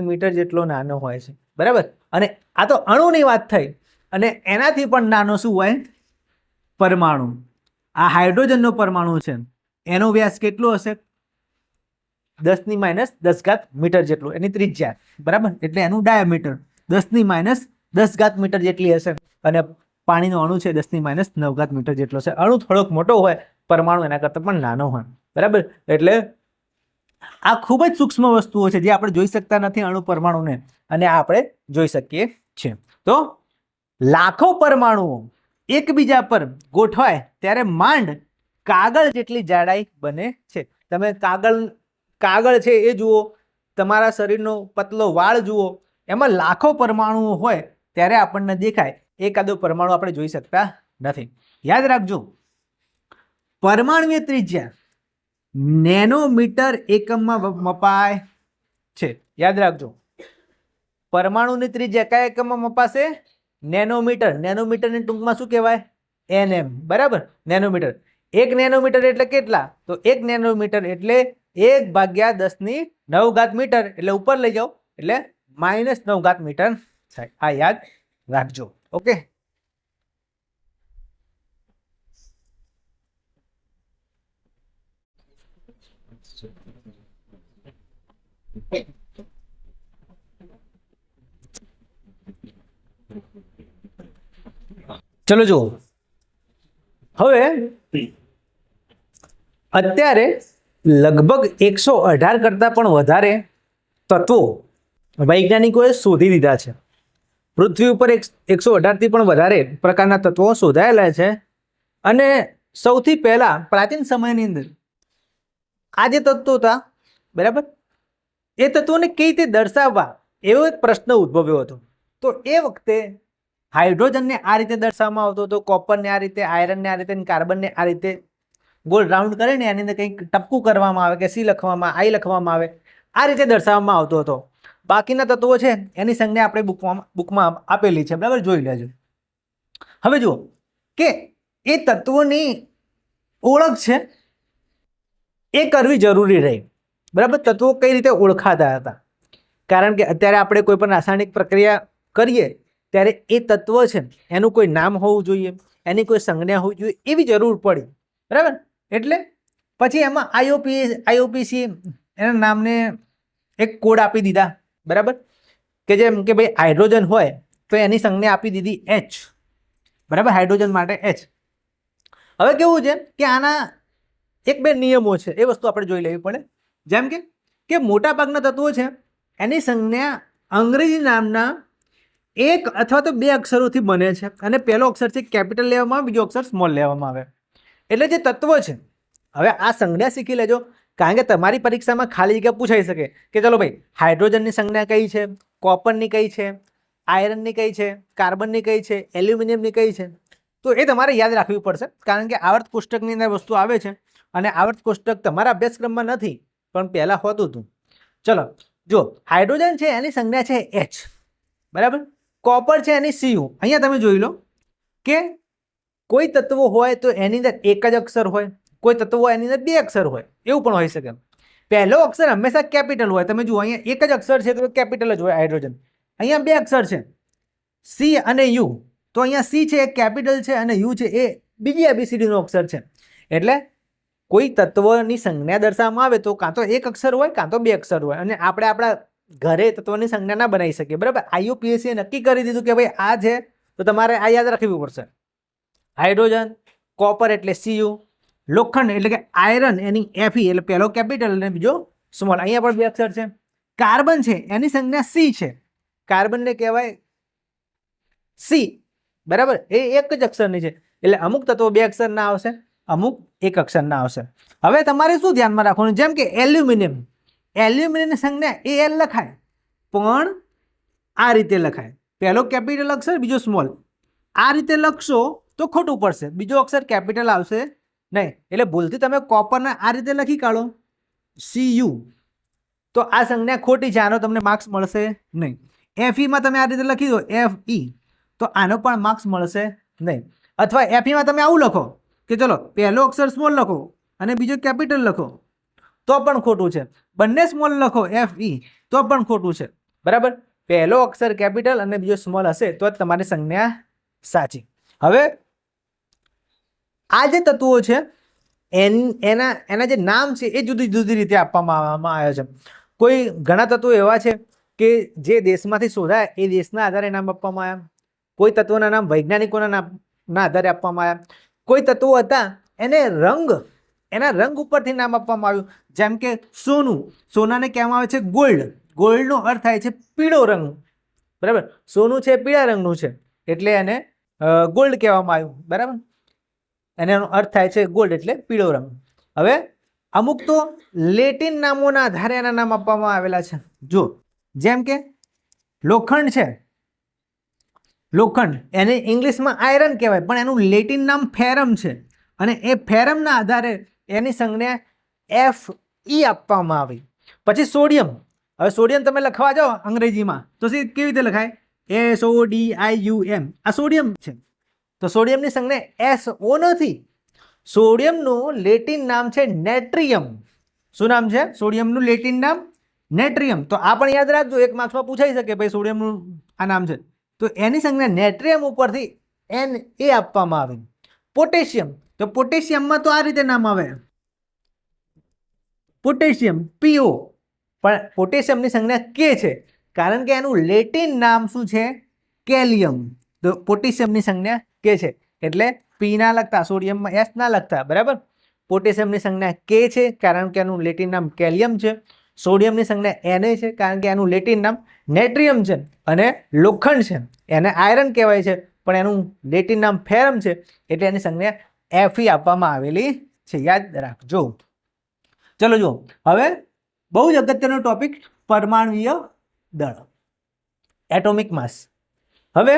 મીટર જેટલો નાનો હોય છે, બરાબર. અને આ તો અણુની વાત થઈ, અને એનાથી પણ નાનો શું હોય? પરમાણુ. આ હાઇડ્રોજનનો પરમાણુ છે, એનો વ્યાસ કેટલો હશે? 10⁻⁻ મીટર જેટલો, એની ત્રિજ્યા, બરાબર. એટલે એનું ડાયામીટર 10⁻⁻ મીટર જેટલી હશે. અને પાણીનો અણુ છે 10⁻⁹ મીટર જેટલો છે. અણુ થોડોક મોટો હોય, પરમાણુ એના કરતાં પણ નાનો હોય, બરાબર. એટલે આ ખૂબ જ સૂક્ષ્મ વસ્તુઓ છે જે આપણે જોઈ શકતા નથી, અણુ પરમાણુને, અને આ આપણે જોઈ શકીએ છીએ. તો લાખો પરમાણુઓ એકબીજા પર ગોઠવાય ત્યારે માંડ કાગળ જેટલી જાડાઈ બને છે. તમે કાગળ છે એ જુઓ, તમારા શરીરનો પતલો વાળ જુઓ, એમાં લાખો પરમાણુઓ હોય ત્યારે આપણને દેખાય, એકાદો પરમાણુ આપણે જોઈ શકતા નથી. યાદ રાખજો, પરમાણુની ત્રિજ્યા નેનોમીટર એકમમાં મપાય છે. યાદ રાખજો, પરમાણુની ત્રિજ્યા કયા એકમમાં મપાશે? નેનોમીટર. નેનોમીટરની ટૂંકમાં શું કહેવાય? NM, બરાબર. નેનોમીટર. 1 નેનોમીટર એટલે કેટલા? તો 1 નેનોમીટર એટલે 1/10⁹ મીટર, એટલે ઉપર લઈ જાઓ એટલે -9 મીટર થાય. આ યાદ રાખજો. ઓકે, ચલો જુઓ. હવે અત્યારે લગભગ 118 કરતાં પણ વધારે તત્વો વૈજ્ઞાનિકોએ શોધી દીધા છે. પૃથ્વી ઉપર 118 થી પણ વધારે પ્રકારના તત્વો શોધાયેલા છે. અને સૌથી પહેલા પ્રાચીન સમયની અંદર આ જે તત્વો હતા, બરાબર, એ તત્વોને કઈ રીતે દર્શાવવા એવો એક પ્રશ્ન ઉદ્ભવ્યો હતો. તો એ વખતે હાઇડ્રોજનને આ રીતે દર્શાવવામાં આવતો હતો, કોપરને આ રીતે, આયરનને આ રીતે, કાર્બનને આ રીતે ગોળ રાઉન્ડ કરીને એની અંદર કંઈક ટપકું કરવામાં આવે, કે સી લખવામાં, આઈ લખવામાં આવે, આ રીતે દર્શાવવામાં આવતો હતો. બાકીના તત્વો છે એની સંજ્ઞા આપણે બુકમાં આપેલી છે, બરાબર, જોઈ લેજો. હવે જુઓ કે એ તત્વોની ઓળખ છે એ કરવી જરૂરી રહી, બરાબર. તત્વો કઈ રીતે ઓળખાતા હતા? કારણ કે અત્યારે આપણે કોઈ પણ રાસાયણિક પ્રક્રિયા કરીએ ત્યારે એ તત્વ છે એનું કોઈ નામ હોવું જોઈએ, એની કોઈ સંજ્ઞા હોવી જોઈએ, એવી જરૂર પડી, બરાબર. એટલે પછી એમાં IUPAC એના નામને એક કોડ આપી દીધા, બરાબર. કે જેમ કે ભાઈ હાઇડ્રોજન હોય તો એની સંજ્ઞા આપી દીધી H, બરાબર, હાઇડ્રોજન માટે H. હવે કેવું છે કે આના એક બે નિયમો છે, એ વસ્તુ આપણે જોઈ લેવી પડે. જેમ કે મોટા ભાગના તત્વો છે એની સંજ્ઞા અંગ્રેજી નામના એક અથવા તો બે અક્ષરોથી બને છે, અને પહેલો અક્ષર છે કેપિટલ લેવામાં આવે, બીજો અક્ષર સ્મોલ લેવામાં આવે. એટલે જે તત્વ છે, હવે આ સંજ્ઞા શીખી લેજો, કારણ કે તમારી પરીક્ષામાં ખાલી જગ્યા પૂછાઈ શકે કે ચલો ભાઈ હાઇડ્રોજનની સંજ્ઞા કઈ છે, કોપરની કઈ છે, આયરનની કઈ છે, કાર્બનની કઈ છે, એલ્યુમિનિયમની કઈ છે. તો એ તમારે યાદ રાખવી પડશે, કારણ કે આવર્ત કોષ્ટકની અંદર વસ્તુ આવે છે, અને આવર્ત કોષ્ટક તમારા અભ્યાસક્રમમાં નથી પણ પહેલાં હોતું હતું. ચલો જો, હાઇડ્રોજન છે એની સંજ્ઞા છે H, બરાબર. કોપર છે એની Cu. અહીંયા તમે જોઈ લો કે કોઈ તત્વો હોય તો એની અંદર એક જ અક્ષર હોય, કોઈ તત્વો એની અંદર બે અક્ષર હોય, એવું પણ હોઈ શકે. પહેલો અક્ષર હંમેશા કેપિટલ હોય. તમે જુઓ અહીંયા એક જ અક્ષર છે તો કેપિટલ જ હોય હાઇડ્રોજન. અહીંયા બે અક્ષર છે C અને U, તો અહીંયા C છે એ કેપિટલ છે અને U છે એ બીજી ABCD નો અક્ષર છે. એટલે કોઈ તત્વની સંજ્ઞા દર્શાવવામાં આવે તો કાં તો એક અક્ષર હોય કાં તો બે અક્ષર હોય, અને આપણે આપણા ઘરે તત્વની સંજ્ઞા ના બનાવી શકીએ, બરાબર. IUPAC નક્કી કરી દીધું કે ભાઈ આ છે તો તમારે આ યાદ રાખવું પડશે. હાઇડ્રોજન, કોપર એટલે Cu, લોખંડ એટલે કે આયરન એની Fe એટલે પહેલો કેપિટલ અને બીજો સ્મોલ. અહીંયા પણ બે અક્ષર છે. કાર્બન છે એની સંજ્ઞા C છે, કાર્બનને કહેવાય C, બરાબર. એ એક જ અક્ષરની છે, એટલે અમુક તત્વો બે અક્ષરના આવશે, અમુક એક અક્ષરના આવશે. હવે તમારે શું ધ્યાનમાં રાખવાનું? જેમ કે એલ્યુમિનિયમની સંજ્ઞા Al લખાય પણ આ રીતે લખાય, પહેલો કેપિટલ અક્ષર બીજો સ્મોલ, આ રીતે લખશો તો ખોટું પડશે, બીજો અક્ષર કેપિટલ આવશે નહીં, એટલે ભૂલથી તમે કોપરના આ રીતે લખી કાઢો CU તો આ સંજ્ઞા ખોટી છે, આનો તમને માર્ક્સ મળશે નહીં. FEમાં તમે આ રીતે લખી દો FE તો આનો પણ માર્ક્સ મળશે નહીં. અથવા FEમાં તમે આવું લખો કે ચલો પહેલો અક્ષર સ્મોલ લખો અને બીજો કેપિટલ લખો તો પણ ખોટું છે, બંને સ્મોલ લખો FE તો પણ ખોટું છે. બરાબર, પહેલો અક્ષર કેપિટલ અને બીજો સ્મોલ હશે તો જ તમારી સંજ્ઞા સાચી. હવે આ જે તત્વો છે એના જે નામ છે એ જુદી જુદી રીતે આપવામાં આવ્યા છે. કોઈ ઘણા તત્વો એવા છે કે જે દેશમાંથી શોધાય એ દેશના આધારે નામ આપવામાં આવ્યા, કોઈ તત્વોના નામ વૈજ્ઞાનિકોના નામના આધારે આપવામાં આવ્યા, કોઈ તત્વો હતા એને એના રંગ ઉપરથી નામ આપવામાં આવ્યું. જેમ કે સોનું, સોનાને કહેવામાં આવે છે ગોલ્ડ, ગોલ્ડનો અર્થ થાય છે પીળો રંગ. બરાબર, સોનું છે પીળા રંગનું છે એટલે એને ગોલ્ડ કહેવામાં આવ્યું. બરાબર, અને એનો અર્થ થાય છે ગોલ્ડ એટલે પીળો રંગ. હવે અમુક તો લેટિન નામોના આધારે એના નામ આપવામાં આવેલા છે. જો જેમ કે લોખંડ છે, લોખંડ એને ઇંગ્લિશમાં આયરન કહેવાય પણ એનું લેટિન નામ ફેરમ છે અને એ ફેરમના આધારે એની સંજ્ઞા FE આપવામાં આવી. પછી સોડિયમ, હવે સોડિયમ તમે લખવા જાઓ અંગ્રેજીમાં તો કેવી રીતે લખાય SODIUM, આ સોડિયમ છે તો સોડિયમની સંજ્ઞા SO નથી, સોડિયમનું લેટિન નામ છે નેટ્રિયમ. શું નામ છે સોડિયમનું લેટિન નામ? નેટ્રિયમ. તો આ પણ યાદ રાખજો, એક માર્ક્સમાં પૂછાઈ શકે ભાઈ સોડિયમનું આ નામ છે તો એની સંજ્ઞા નેટ્રિયમ ઉપરથી Na આપવામાં આવે. પોટેશિયમ, તો પોટેશિયમમાં તો આ રીતે નામ આવે પોટેશિયમ PO, પણ પોટેશિયમની સંજ્ઞા K છે કારણ કે એનું લેટિન નામ શું છે કેલિયમ. તો પોટેશિયમની સંજ્ઞા K છે એટલે P ના લખતા, સોડિયમમાં S ના લખતા. બરાબર, પોટેશિયમની સંજ્ઞા K છે કારણ કે એનું લેટિન નામ કેલિયમ છે, સોડિયમની સંજ્ઞા Na છે કારણ કે એનું લેટિન નામ નેટ્રિયમ છે, અને લોખંડ છે એને આયરન કહેવાય છે પણ એનું લેટિન નામ ફેરમ છે એટલે એની સંજ્ઞા Fe આપવામાં આવેલી છે, યાદ રાખજો. ચલો જુઓ, હવે બહુ જ અગત્યનો ટોપિક પરમાણુય દળ, એટોમિક માસ. હવે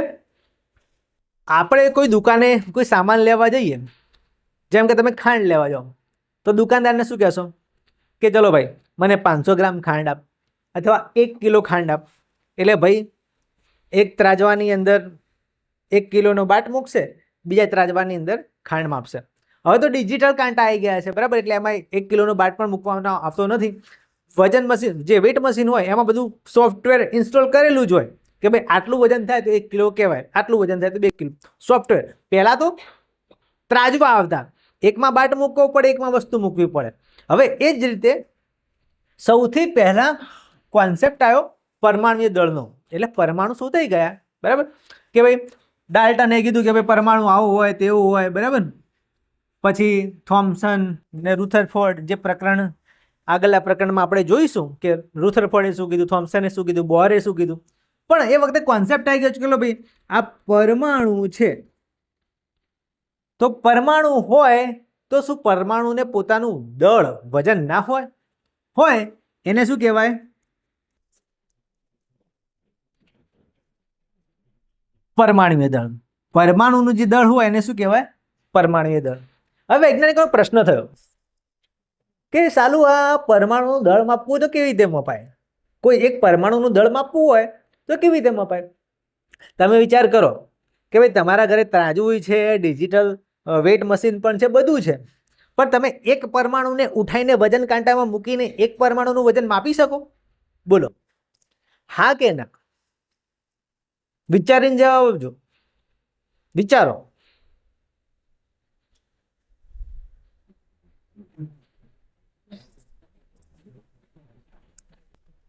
આપણે કોઈ દુકાને કોઈ સામાન લેવા જઈએ, જેમ કે તમે ખાંડ લેવા જાઓ તો દુકાનદારને શું કહેશો કે ચલો ભાઈ મને 500 ગ્રામ ખાંડ આપ અથવા 1 કિલો ખાંડ આપ. એટલે ભાઈ એક ત્રાજવાની અંદર 1 કિલોનો બાટ મૂકશે, બીજા ત્રાજવાની અંદર ખાંડ માપશે. હવે તો ડિજિટલ કાંટા આવી ગયા છે. બરાબર, એટલે એમાં 1 કિલોનો બાટ પણ મૂકવાનો આવતો નથી. વજન મશીન જે વેટ મશીન હોય એમાં બધું સોફ્ટવેર ઇન્સ્ટોલ કરેલું જ હોય કે ભાઈ આટલું વજન થાય તો 1 કિલો કહેવાય, આટલું વજન થાય તો 2 કિલો. સોફ્ટવેર પહેલાં તો ત્રાજવા આવતા, એકમાં બાટ મૂકવો પડે, એકમાં વસ્તુ મૂકવી પડે. હવે એ જ રીતે સૌથી પહેલાં કોન્સેપ્ટ આવ્યો પરમાણુય દળનો, એટલે પરમાણુ શોધાઈ ગયા. બરાબર, કે ભાઈ ડાલ્ટને કીધું કે ભાઈ પરમાણુ આવો હોય તેવું હોય. બરાબર, પછી થોમ્સન ને રુથરફોર્ડ જે પ્રકરણ આગળના પ્રકરણમાં આપણે જોઈશું કે રુથરફોર્ડે શું કીધું, થોમ્સને શું કીધું, બોરે શું કીધું. પણ એ વખતે કોન્સેપ્ટ આવી ગયો છે કે ભાઈ આ પરમાણુ છે તો પરમાણુ હોય તો શું પરમાણુને પોતાનું દળ વજન ના હોય? હોય એને શું કહેવાય? પરમાણુય દળ. પરમાણુનું જે દળ હોય એને શું કહેવાય? પરમાણુય દળ. હવે વૈજ્ઞાનિકોનો પ્રશ્ન થયો કે સાલું આ પરમાણુનું દળ માપવું તો કેવી રીતે મપાય? કોઈ એક પરમાણુનું દળ માપવું હોય તો કેવી રીતે મપાય? તમે વિચાર કરો કે ભાઈ તમારા ઘરે તરાજુ છે, ડિજિટલ વેટ મશીન પણ છે, બધું છે, પણ તમે એક પરમાણુને ઉઠાઈને વજન કાંટામાં મૂકીને એક પરમાણુનું વજન માપી શકો? બોલો હા કે ના? વિચારીને જવાબ આપજો, વિચારો.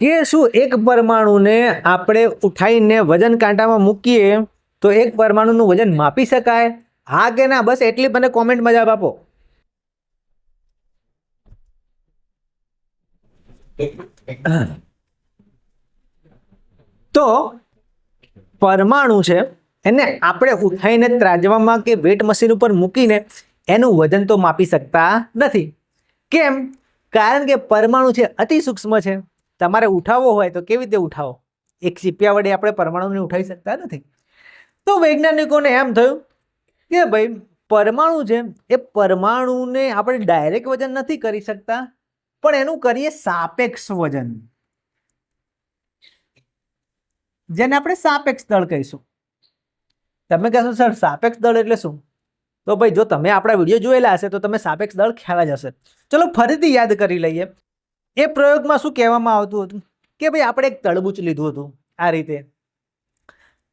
કે શું એક પરમાણુને આપણે ઉઠાઈને વજન કાંટામાં મૂકીએ તો એક પરમાણુનું વજન માપી શકાય? હા કે ના? બસ એટલી મને કોમેન્ટમાં જવાબ આપો. તો પરમાણુ છે એને આપણે ઉઠાઈને ત્રાજવામાં કે વેટ મશીન ઉપર મૂકીને એનું વજન તો માપી શકતા નથી. કેમ? કારણ કે પરમાણુ છે અતિ સૂક્ષ્મ છે. તમારે ઉઠાવવો હોય તો કેવી રીતે ઉઠાવો? એક ચીપિયા વડે આપણે પરમાણુને ઉઠાવી શકતા નથી. તો વૈજ્ઞાનિકોને એમ થયું કે ભાઈ પરમાણુ છે એ પરમાણુને આપણે ડાયરેક્ટ વજન નથી કરી શકતા, પણ એનું કરીએ સાપેક્ષ વજન, જેને આપણે સાપેક્ષ દળ કહીશું. તમે કહેશો સર સાપેક્ષ દળ એટલે શું? તો ભાઈ જો તમે આપણા વિડીયો જોયેલા હશે તો તમે સાપેક્ષ દળ ખ્યાલ જ હશે. ચલો ફરીથી યાદ કરી લઈએ. એ પ્રયોગમાં શું કહેવામાં આવતું હતું કે ભાઈ આપણે એક તરબૂચ લીધું હતું, આ રીતે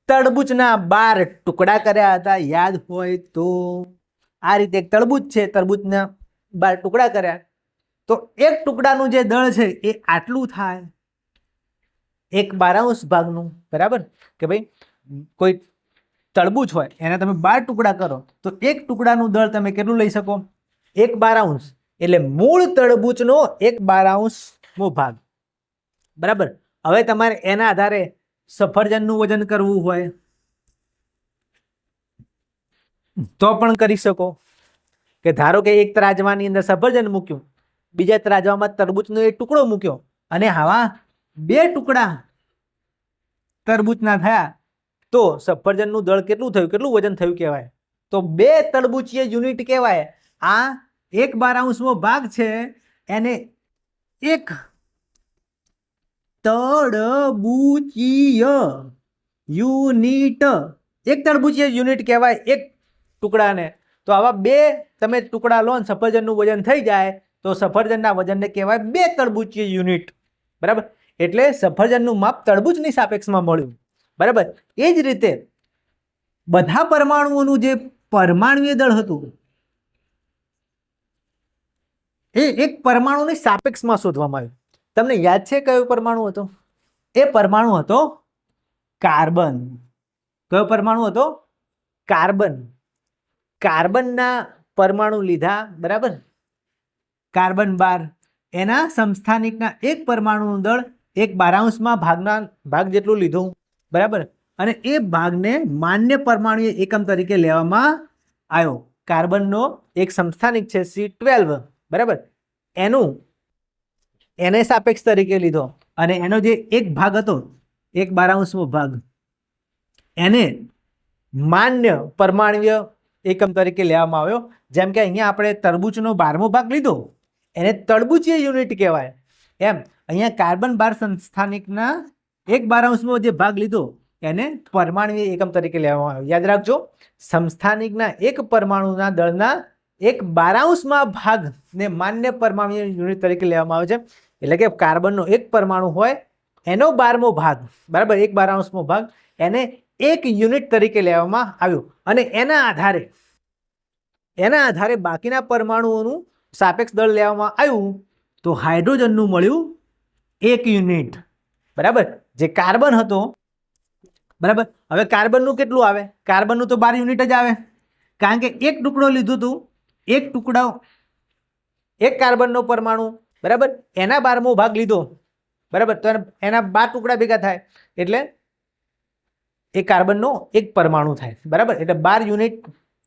તરબૂચના 12 ટુકડા કર્યા હતા, યાદ હોય તો. આ રીતે એક તરબૂચ છે, તરબૂચના 12 ટુકડા કર્યા, તો એક ટુકડાનું જે દળ છે એ આટલું થાય, 1/12 ભાગનું. બરાબર કે ભાઈ કોઈ તરબૂચ હોય એને તમે 12 ટુકડા કરો તો એક ટુકડાનું દળ તમે કેટલું લઈ શકો? 1/12, એટલે મૂળ તરબૂચનો 1/12મો ભાગ. બરાબર. હવે તમારે એના આધારે સફરજનનું વજન કરવું હોય તો પણ કરી શકો, કે ધારો કે એક ત્રાજવાની અંદર સફરજન મૂક્યું, બીજા ત્રાજવામાં તરબૂચનો એક ટુકડો મૂક્યો, અને આવા 2 ટુકડા તરબૂચના થયા, તો સફરજનનું દળ કેટલું થયું, કેટલું વજન થયું કહેવાય? તો 2 તરબૂચીય યુનિટ કહેવાય. આ 1/12મો ભાગ છે એને એક તરબૂચીય યુનિટ, એક તરબૂચીય યુનિટ કહેવાય એક ટુકડાને. તો આવા 2 તમે ટુકડા લો ને સફરજનનું વજન થઈ જાય તો સફરજનના વજનને કહેવાય 2 તરબૂચીય યુનિટ. બરાબર. એટલે સફરજનનું માપ તરબૂચની સાપેક્ષમાં મળ્યું. બરાબર. એ જ રીતે બધા પરમાણુઓનું જે પરમાણુય દળ હતું એ એક પરમાણુની સાપેક્ષમાં શોધવામાં આવ્યું. તમને યાદ છે કયો પરમાણુ હતો? એ પરમાણુ હતો કાર્બન. કયો પરમાણુ હતો? કાર્બન. કાર્બનના પરમાણુ લીધા. બરાબર. કાર્બન 12, એના સમસ્થાનિકના એક પરમાણુનું દળ 1/12 ભાગ જેટલું લીધું. બરાબર. અને એ ભાગને માન્ય પરમાણુ એકમ તરીકે લેવામાં આવ્યો. કાર્બનનો એક સમસ્થાનિક છે C12. બરાબર. એને સાપેક્ષ તરીકે લીધો, અને એનો જે એક ભાગ હતો 1/12મો ભાગ, એને માન્ય પરમાણ્વીય એકમ તરીકે લેવામાં આવ્યો. જેમ કે અહીંયા આપણે તરબૂચનો 12મો ભાગ લીધો, એને તરબૂચીય યુનિટ કહેવાય. એમ અહીંયા કાર્બન 12 સંસ્થાનિકના 1/12મો જે ભાગ લીધો એને પરમાણ્વીય એકમ તરીકે લેવામાં આવ્યો. યાદ રાખજો, સમસ્થાનિકના એક પરમાણુના દળના 1/12મા ભાગને માન્ય પરમાણ્વીય યુનિટ તરીકે લેવામાં આવે છે. એટલે કે કાર્બનનો એક પરમાણુ હોય એનો 12મો ભાગ, બરાબર, 1/12મો ભાગ, એને એક યુનિટ તરીકે લેવામાં આવ્યો. અને એના આધારે બાકીના પરમાણુઓનું સાપેક્ષ દળ લેવામાં આવ્યું. તો હાઇડ્રોજનનું મળ્યું 1 યુનિટ. બરાબર. જે કાર્બન હતો, બરાબર. હવે કાર્બનનું કેટલું આવે? કાર્બનનું તો 12 યુનિટ જ આવે, કારણ કે એક ટુકડો લીધું હતું, એક ટુકડો, એક કાર્બનનો પરમાણુ, બરાબર, એના 12મો ભાગ લીધો. બરાબર. તો એના 12 ટુકડા ભેગા થાય એટલે એ કાર્બનનો એક પરમાણુ થાય. બરાબર. એટલે 12 યુનિટ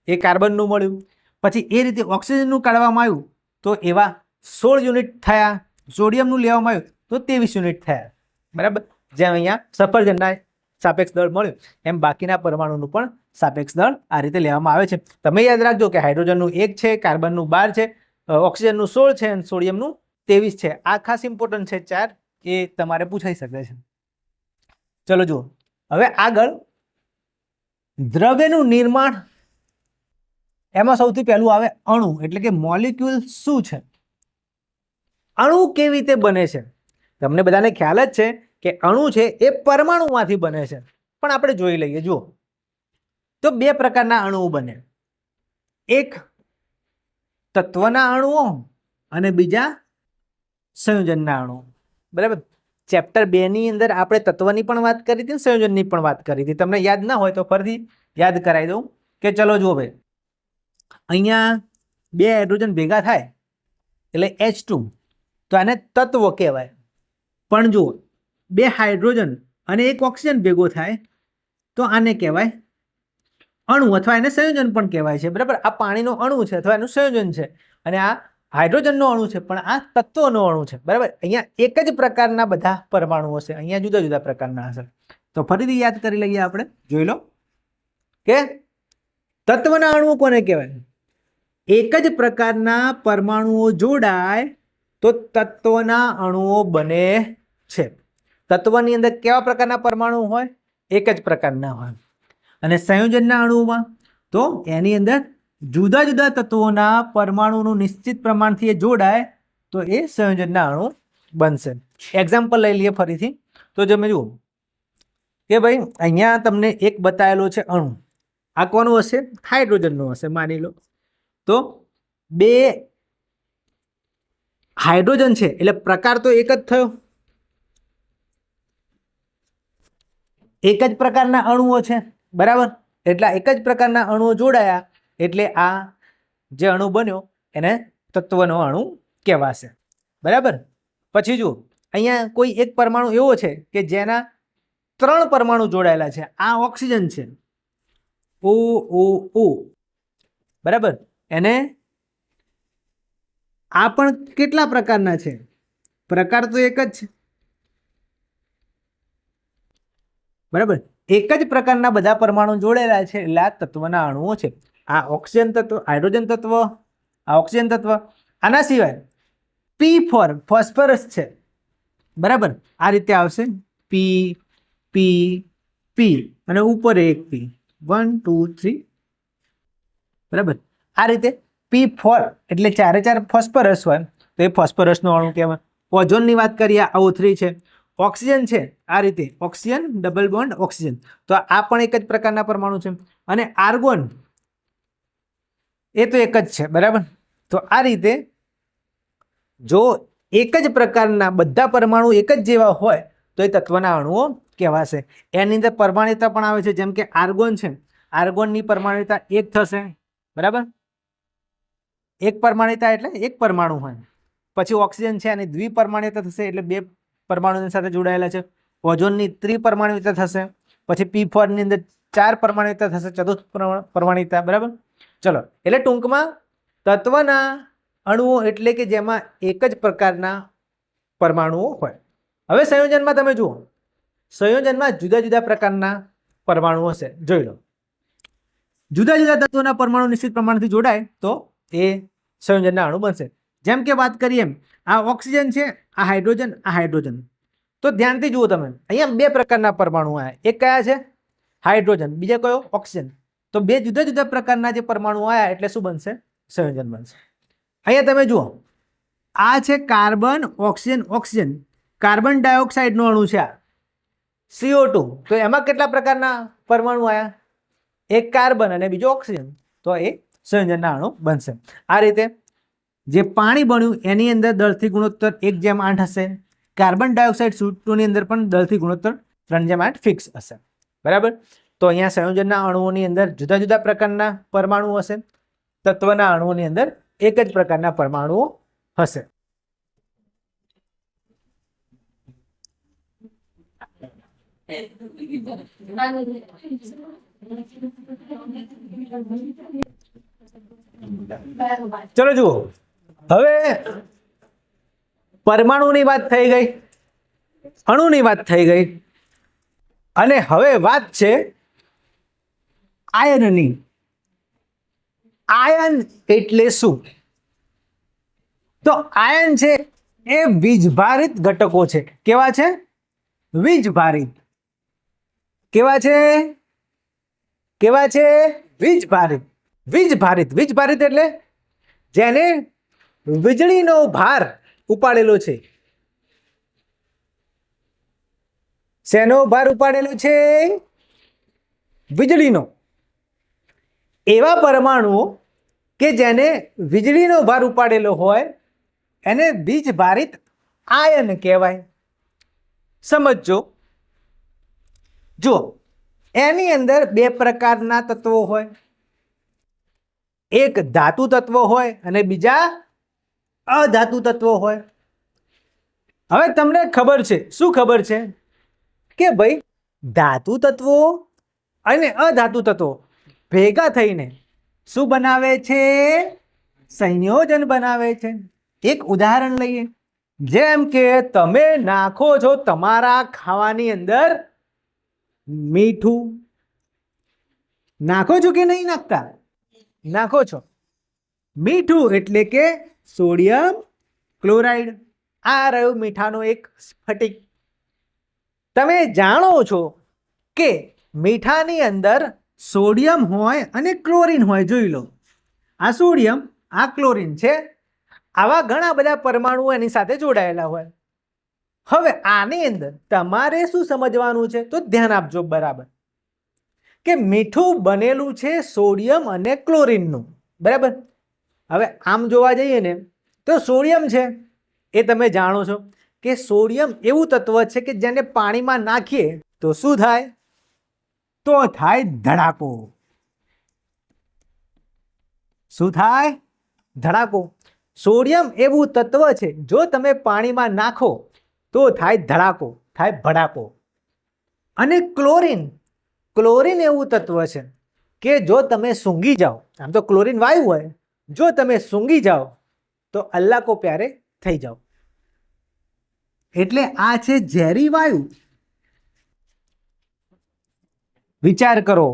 એ કાર્બનનું મળ્યું. પછી એ રીતે ઓક્સિજનનું કાઢવામાં આવ્યું તો એવા 16 યુનિટ થયા. સોડિયમનું લેવામાં આવ્યું તો 23 યુનિટ થયા. બરાબર. જેમ અહીંયા સફરજનના સાપેક્ષ દળ મળ્યું એમ બાકીના પરમાણુનું પણ સાપેક્ષ દળ આ રીતે લેવામાં આવે છે. તમે યાદ રાખજો કે હાઇડ્રોજનનું 1 છે, કાર્બનનું 12 છે, ઓક્સિજનનું 16 છે અને સોડિયમનું 23 છે. આ ખાસ ઇમ્પોર્ટન્ટ છે 4, એ તમારે પૂછાઈ શકે છે. ચલો જુઓ હવે આગળ દ્રવ્યનું નિર્માણ. એમાં સૌથી પહેલું આવે અણુ, એટલે કે મોલિક્યુલ શું છે? અણુ કેવી રીતે બને છે? તમને બધાને ખ્યાલ જ છે કે અણુ છે એ પરમાણુમાંથી બને છે, પણ આપણે જોઈ લઈએ. જુઓ તો 2 પ્રકારના અણુઓ બને, એક તત્વના અણુઓ અને બીજા સંયોજનના અણુઓ. બરાબર. ચેપ્ટર 2 ની અંદર આપણે તત્વની પણ વાત કરી હતી, સંયોજનની પણ વાત કરી હતી. તમને યાદ ના હોય તો ફરીથી યાદ કરાવી દઉં કે ચલો જુઓ ભાઈ, અહીંયા 2 હાઇડ્રોજન ભેગા થાય એટલે H2, તો આને તત્વ કહેવાય. પણ જુઓ 2 હાઇડ્રોજન અને 1 ઓક્સિજન ભેગો થાય તો આને કહેવાય અણુ, અથવા એને સંયોજન પણ કહેવાય છે. બરાબર. આ પાણીનો અણુ છે અથવા એનું સંયોજન છે, અને આ હાઇડ્રોજનનો અણુ છે પણ આ તત્વનો અણુ છે, બરાબર. અહીંયા એક જ પ્રકારના બધા પરમાણુ હશે, અહીંયા જુદા જુદા પ્રકારના હશે. તો ફરીથી યાદ કરી લઈએ, આપણે જોઈ લો કે તત્વના અણુઓ કોને કહેવાય? એક જ પ્રકારના પરમાણુઓ જોડાય તો તત્વના અણુઓ બને છે. તત્વની અંદર કેવા પ્રકારના પરમાણુ હોય? એક જ પ્રકારના હોય. અને સંયોજનના અણુઓમાં તો એની અંદર જુદા જુદા તત્વોના પરમાણુનું નિશ્ચિત પ્રમાણથી એ જોડાય તો એ સંયોજનના અણુ બનશે. એક્ઝામ્પલ લઈ લઈએ ફરીથી. તો તમે જુઓ કે ભાઈ અહીંયા તમને એક બતાવેલો છે અણુ, આ કોનું હશે? હાઇડ્રોજનનું હશે માની લો. તો બે હાઇડ્રોજન છે એટલે પ્રકાર તો એક જ થયો, એક જ પ્રકારના અણુઓ છે, બરાબર. એટલે એક જ પ્રકારના અણુઓ જોડાયા એટલે આ જે અણુ બન્યો એને તત્વનો અણુ કહેવાશે, બરાબર. પછી જુઓ અહીંયા કોઈ એક પરમાણુ એવો છે કે જેના 3 પરમાણુ જોડાયેલા છે. આ ઓક્સિજન છે, O, બરાબર. એને આ પણ કેટલા પ્રકારના છે? પ્રકાર તો એક જ છે, બરાબર. એક જ પ્રકારના બધા પરમાણુ જોડેલા છે એટલે આ તત્વના અણુઓ છે. આ ઓક્સિજન તત્વ, હાઇડ્રોજન તત્વ, આ ઓક્સિજન તત્વ. આના સિવાય P4 ફોસ્ફરસ છે, બરાબર. આ રીતે આવશે P P P અને ઉપર એક P, 1 2 3, બરાબર. આ રીતે P4 એટલે 4 ફોસ્ફરસ હોય તો એ ફોસ્ફરસનો અણુ કહેવાય. ઓઝોનની વાત કરીએ, O3 છે. ઓક્સિજન છે આ રીતે ઓક્સિજન ડબલ બોન્ડ ઓક્સિજન, તો આ પણ એક જ પ્રકારના પરમાણુ છે. અને આર્ગોન એ તો એક જ છે, બરાબર. તો આ રીતે જો એક જ પ્રકારના બધા પરમાણુ એક જ જેવા હોય તો એ તત્વના અણુઓ કહેવાશે. એની અંદર પરમાણિકતા પણ આવે છે, જેમ કે આર્ગોન છે, આર્ગોનની પરમાણિકતા 1 થશે, બરાબર. એક પરમાણિકતા એટલે એક પરમાણુ હોય. પછી ઓક્સિજન છે અને દ્વિપરમાણિકતા થશે એટલે 2 પરમાણુની સાથે જોડાયેલા છે. ઓઝોનની ત્રિપરમાણિકતા થશે. પછી P4 ની અંદર 4 પરમાણિકતા થશે, ચતુર્થ પરમાણિકતા, બરાબર. ચલો, એટલે ટૂંકમાં તત્વના અણુઓ એટલે કે જેમાં એક જ પ્રકારના પરમાણુઓ હોય. હવે સંયોજનમાં તમે જુઓ, સંયોજનમાં જુદા જુદા પ્રકારના પરમાણુ હશે, જોઈ લો. જુદા જુદા તત્વોના પરમાણુ નિશ્ચિત પ્રમાણથી જોડાય તો એ સંયોજનના અણુ બનશે. જેમ કે વાત કરીએ એમ, આ ઓક્સિજન છે, આ હાઇડ્રોજન, આ હાઇડ્રોજન. તો ધ્યાનથી જુઓ તમે, અહીંયા 2 પ્રકારના પરમાણુ આવ્યા. એક કયા છે? હાઇડ્રોજન, બીજા કયો? ઓક્સિજન. તો 2 જુદા જુદા પ્રકારના જે પરમાણુ આવ્યા એટલે શું બનશે? સંયોજન બનશે. અહીંયા તમે જુઓ, આ છે કાર્બન, ઓક્સિજન, ઓક્સિજન. કાર્બન ડાયોક્સાઇડનો અણુ છે આ CO2. તો એમાં કેટલા પ્રકારના પરમાણુ આવ્યા? એક કાર્બન અને બીજો ઓક્સિજન, તો એ સંયોજનના અણુ બનશે. આ રીતે જે પાણી બન્યું એની અંદર દળથી ગુણોત્તર 1:8 હશે. કાર્બન ડાયોક્સાઇડ CO2ની અંદર પણ દળથી ગુણોત્તર 3:8 ફિક્સ હશે, બરાબર. તો અહીંયા સંયોજનના અણુઓની અંદર જુદા જુદા પ્રકારના પરમાણુ હશે. તત્વના અણુઓની અંદર એક જ પ્રકારના પરમાણુઓ હશે. ચલો જુઓ, હવે પરમાણુની વાત થઈ ગઈ, અણુની વાત થઈ ગઈ, અને હવે વાત છે આયનની. આયન એટલે શું? તો આયન છે એ વીજભારિત ઘટકો છે. કેવા છે? વીજભારિત. કેવા છે? કેવા છે? વીજભારિત. વીજભારિત, વીજભારિત એટલે જેને વીજળીનો ભાર ઉપાડેલો છે. શેનો ભાર ઉપાડેલો છે? વીજળીનો. એવા પરમાણુઓ કે જેને વીજળીનો ભાર ઉપાડેલો હોય એને વીજભારિત આયન કહેવાય. સમજો, જુઓ, એની અંદર 2 પ્રકારના તત્વો હોય. એક ધાતુ તત્વ હોય અને બીજા અધાતુ તત્વો હોય. હવે તમને ખબર છે, શું ખબર છે? કે ભાઈ ધાતુ તત્વો અને અધાતુ તત્વો ભેગા થઈને શું બનાવે છે? સંયોજન બનાવે છે. એક ઉદાહરણ લઈએ, જેમ કે તમે નાખો છો તમારા ખાવાની અંદર મીઠું. નાખો છો કે નહીં નાખતા? નાખો છો. મીઠું એટલે કે સોડિયમ ક્લોરાઇડ. આ રહ્યું મીઠાનો એક સ્ફટિક. તમે જાણો છો કે મીઠાની અંદર સોડિયમ હોય અને ક્લોરીન હોય. જોઈ લો, આ સોડિયમ, આ ક્લોરીન છે. આવા ઘણા બધા પરમાણુઓ એની સાથે જોડાયેલા હોય. હવે આની અંદર તમારે શું સમજવાનું છે, તો ધ્યાન આપજો બરાબર, કે મીઠું બનેલું છે સોડિયમ અને ક્લોરીનનું. બરાબર. હવે આમ જોવા જઈએ ને તો સોડિયમ છે એ તમે જાણો છો કે સોડિયમ એવું તત્વ છે કે જેને પાણીમાં નાખીએ તો શું થાય? તો થાય ધડાકો. શું થાય? ધડાકો. સોડિયમ એવું તત્વ છે, જો તમે પાણીમાં નાખો તો થાય ધડાકો, થાય ભડાકો. અને ક્લોરીન, ક્લોરીન એવું તત્વ છે કે જો તમે સૂંઘી જાઓ, આમ તો ક્લોરીન વાયુ હોય, જો તમે સૂંઘી જાઓ તો અલ્લાકો પ્યારે થઈ જાઓ. એટલે આ છે ઝેરી વાયુ. વિચાર કરો,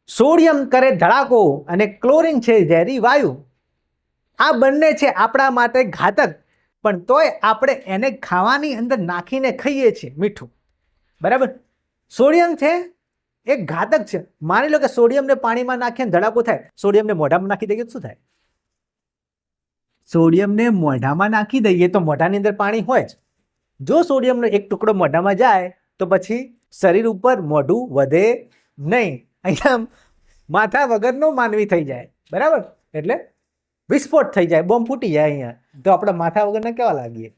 સોડિયમ કરે ધડાકો અને ક્લોરીન છે ઝેરી વાયુ. આ બંને છે આપણા માટે ઘાતક, પણ તોય આપણે એને ખાવાની અંદર નાખીને ખાઈએ છીએ મીઠું. બરાબર. સોડિયમ છે એ ઘાતક છે. માની લો કે સોડિયમને પાણીમાં નાખીને ધડાકો થાય, સોડિયમને મોઢામાં નાખી દઈએ તો શું થાય? સોડિયમને મોઢામાં નાખી દઈએ તો મોઢાની અંદર પાણી હોય જ. જો સોડિયમનો એક ટુકડો મોઢામાં જાય તો પછી શરીર ઉપર મોઢું વધે નહીં. અહીંયા માથા વગરનો માનવી થઈ જાય. બરાબર. એટલે વિસ્ફોટ થઈ જાય, બોમ્બ ફૂટી જાય અહીંયા, તો આપણે માથા વગરના કેવા લાગીએ.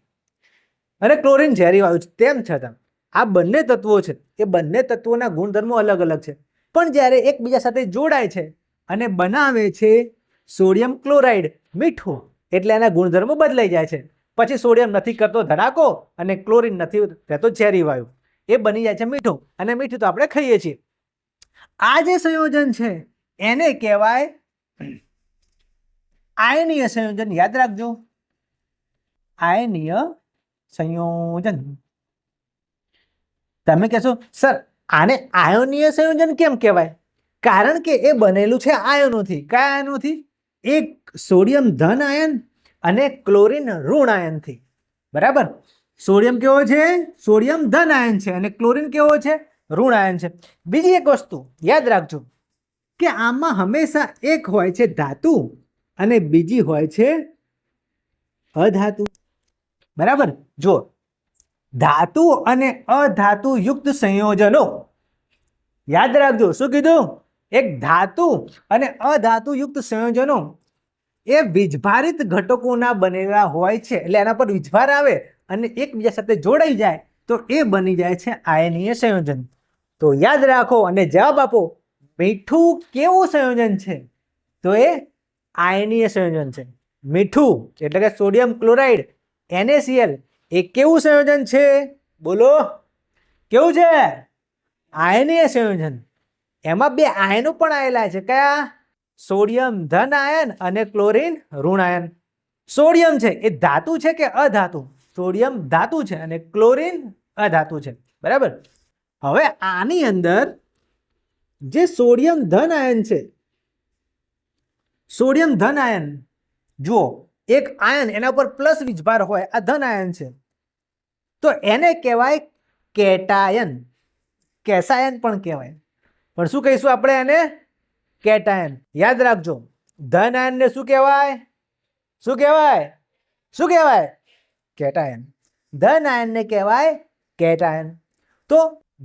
અને ક્લોરીન ઝેરી વાયુ છે. તેમ છતાં આ બંને તત્વો છે, એ બંને તત્વોના ગુણધર્મો અલગ અલગ છે, પણ જ્યારે એકબીજા સાથે જોડાય છે અને બનાવે છે સોડિયમ ક્લોરાઇડ, મીઠું, એટલે એના ગુણધર્મો બદલાઈ જાય છે. પછી સોડિયમ નથી કરતો ધડાકો અને ક્લોરીન નથી રહેતો ઝેરી વાયુ. એ બની જાય છે મીઠું, અને મીઠું તો આપણે ખાઈએ છીએ. આ જે સંયોજન છે એને કહેવાય આયનીય સંયોજન. યાદ રાખજો, આયનીય સંયોજન. તમે કહેશો સર આને આયનીય સંયોજન કેમ કહેવાય? કારણ કે એ બનેલું છે આયનોથી. કયા આયનોથી? એક સોડિયમ ધન આયન અને ક્લોરીન ઋણ આયનથી. બરાબર. સોડિયમ કેવો છે? સોડિયમ ધન આયન છે અને ક્લોરીન કેવો છે? ઋણ આયન છે. બીજી એક વસ્તુ યાદ રાખજો કે આમાં હંમેશા એક હોય છે ધાતુ અને બીજી હોય છે અધાતુ. બરાબર. જો ધાતુ અને અધાતુ યુક્ત સંયોજનો, યાદ રાખજો. શું કીધું? એક ધાતુ અને અધાતુ યુક્ત સંયોજનો એ વીજભારિત ઘટકોના બનેલા હોય છે. એટલે એના પર વીજભાર આવે અને એકબીજા સાથે જોડાઈ જાય તો એ બની જાય છે આયનીય સંયોજન. તો યાદ રાખો અને જવાબ આપો, મીઠું કેવું સંયોજન છે? તો એ આયનીય સંયોજન છે. મીઠું એટલે કે સોડિયમ ક્લોરાઇડ NaCl એ કેવું સંયોજન છે? બોલો, કેવું છે? આયનીય સંયોજન. એમાં બે આયનો પણ આવેલા છે. કયા? સોડિયમ ધન આયન અને ક્લોરીન ઋણ આયન. સોડિયમ છે એ ધાતુ છે કે અધાતુ? સોડિયમ ધાતુ છે અને ક્લોરીન અધાતુ છે. બરાબર. હવે આની અંદર જે સોડિયમ ધન આયન છે, સોડિયમ ધન આયન, જુઓ એક આયન એના ઉપર પ્લસ વીજભાર હોય, આ ધન આયન છે, તો એને કહેવાય કેટાયન. કેસાયન પણ કહેવાય, પણ શું કહીશું આપણે એને? કેટાયન. યાદ રાખજો, ધન આયનને શું કહેવાય? શું કહેવાય? શું કહેવાય? કેટાયન. ધન આયનને કહેવાય કેટાયન. તો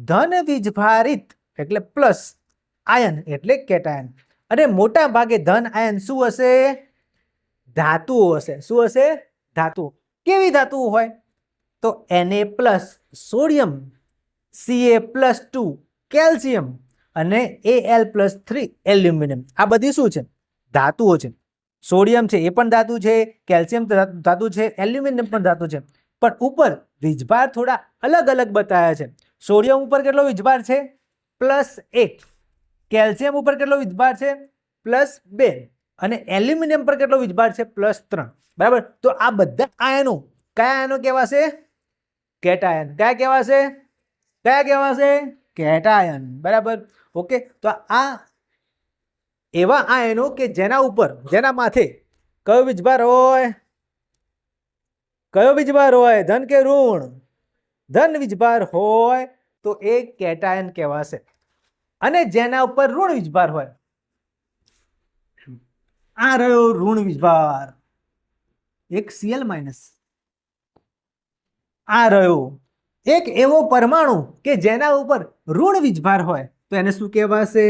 ધન વીજભારિત એટલે પ્લસ આયન એટલે કેટાયન. અને મોટા ભાગે ધન આયન શું હશે? ધાતુઓ હશે. શું હશે? ધાતુ. કેવી ધાતુઓ હોય? તો Na+, સોડિયમ, Ca+2, કેલ્શિયમ અને Al+3, એલ્યુમિનિયમ. આ બધી શું છે? ધાતુઓ છે. સોડિયમ છે એ પણ ધાતુ છે, કેલ્શિયમ ધાતુ છે, એલ્યુમિનિયમ પણ ધાતુ છે. પણ ઉપર વીજભાર થોડા અલગ અલગ બતાવ્યા છે. સોડિયમ ઉપર કેટલો વીજભાર છે? +1. કેલ્શિયમ ઉપર કેટલો વીજભાર છે? +2. અને એલ્યુમિનિયમ પર કેટલો વીજભાર છે? +3. બરાબર. તો આ બધા આયનો કયા આયનો કહેવાશે? કેટાયન. કયા કહેવાશે? કયા કહેવાશે? કેટાયન. બરાબર. ઓકે. તો આ એવા આયનો કે જેના ઉપર, જેના માથે કયો વીજભાર હોય? કયો વીજભાર હોય? ધન કે ઋણ? ધન વીજભાર હોય તો એ કેટાયન કહેવાશે. અને જેના ઉપર ઋણ વીજભાર હોય, આ રહ્યો ઋણ વીજભાર, એક Cl-, આ રહ્યો એક એવો પરમાણુ કે જેના ઉપર ઋણ વીજભાર હોય તો એને શું કહેવાશે?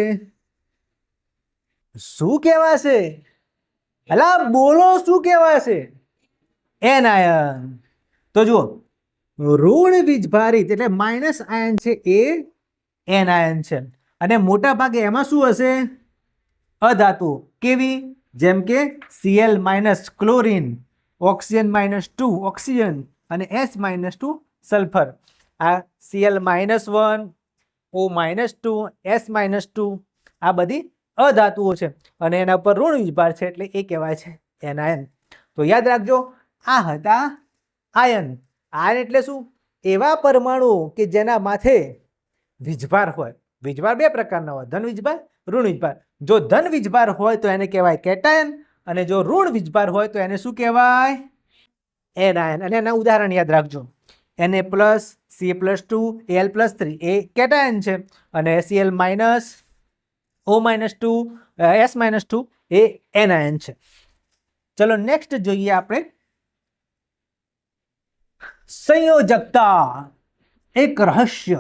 શું કહેવાશે? અલા બોલો, શું કહેવાશે? એનાયન. તો જુઓ, ઋણ વીજભારિત એટલે માઇનસ આયન છે એ એનાયન છે. અને મોટા ભાગે એમાં શું હશે? અધાતુ. કેવી? જેમ કે Cl- ક્લોરીન, ઓક્સિજન -2 ઓક્સિજન અને S-2 સલ્ફર. આ Cl-1, O-2, S-2 આ બધી અધાતુઓ છે અને એના પર ઋણ વીજભાર છે એટલે એ કહેવાય છે એનાયન. તો યાદ રાખજો, આ હતા આયન. આયન એટલે શું? એવા પરમાણુઓ કે જેના માથે વીજભાર હોય. વીજભાર બે પ્રકારના હોય, ધન વીજભાર, ઋણ વીજભાર. જો ધન વીજભાર હોય તો એને કહેવાય કેટાયન અને જો ઋણ વીજભાર હોય તો એને શું કહેવાય? એનાયન. અને એના ઉદાહરણ યાદ રાખજો. Na+, Ca+2, Al+3 એ કેટાયન છે અને Cl-, O-2, S-2 એ એનાયન છે. ચલો નેક્સ્ટ જોઈએ આપણે સંયોજકતા, એક રહસ્ય.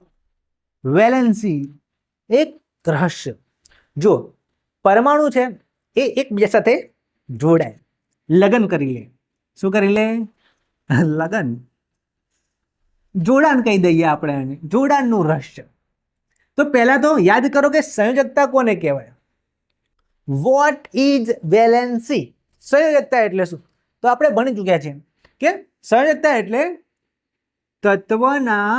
વેલેન્સી, એક રહસ્ય. જો પરમાણુ છે એ એકબીજા સાથે જોડાય, લગ્ન કરી લે. શું કરી લે? લગ્ન. જોડાણ કહી દઈએ આપણે એને, જોડાણનું રહસ્ય. તો પહેલા તો યાદ કરો કે સંયોજકતા કોને કહેવાય? What is valency? સંયોજકતા એટલે શું? તો આપણે ભણી ચૂક્યા છીએ કે સંયોજકતા એટલે તત્વના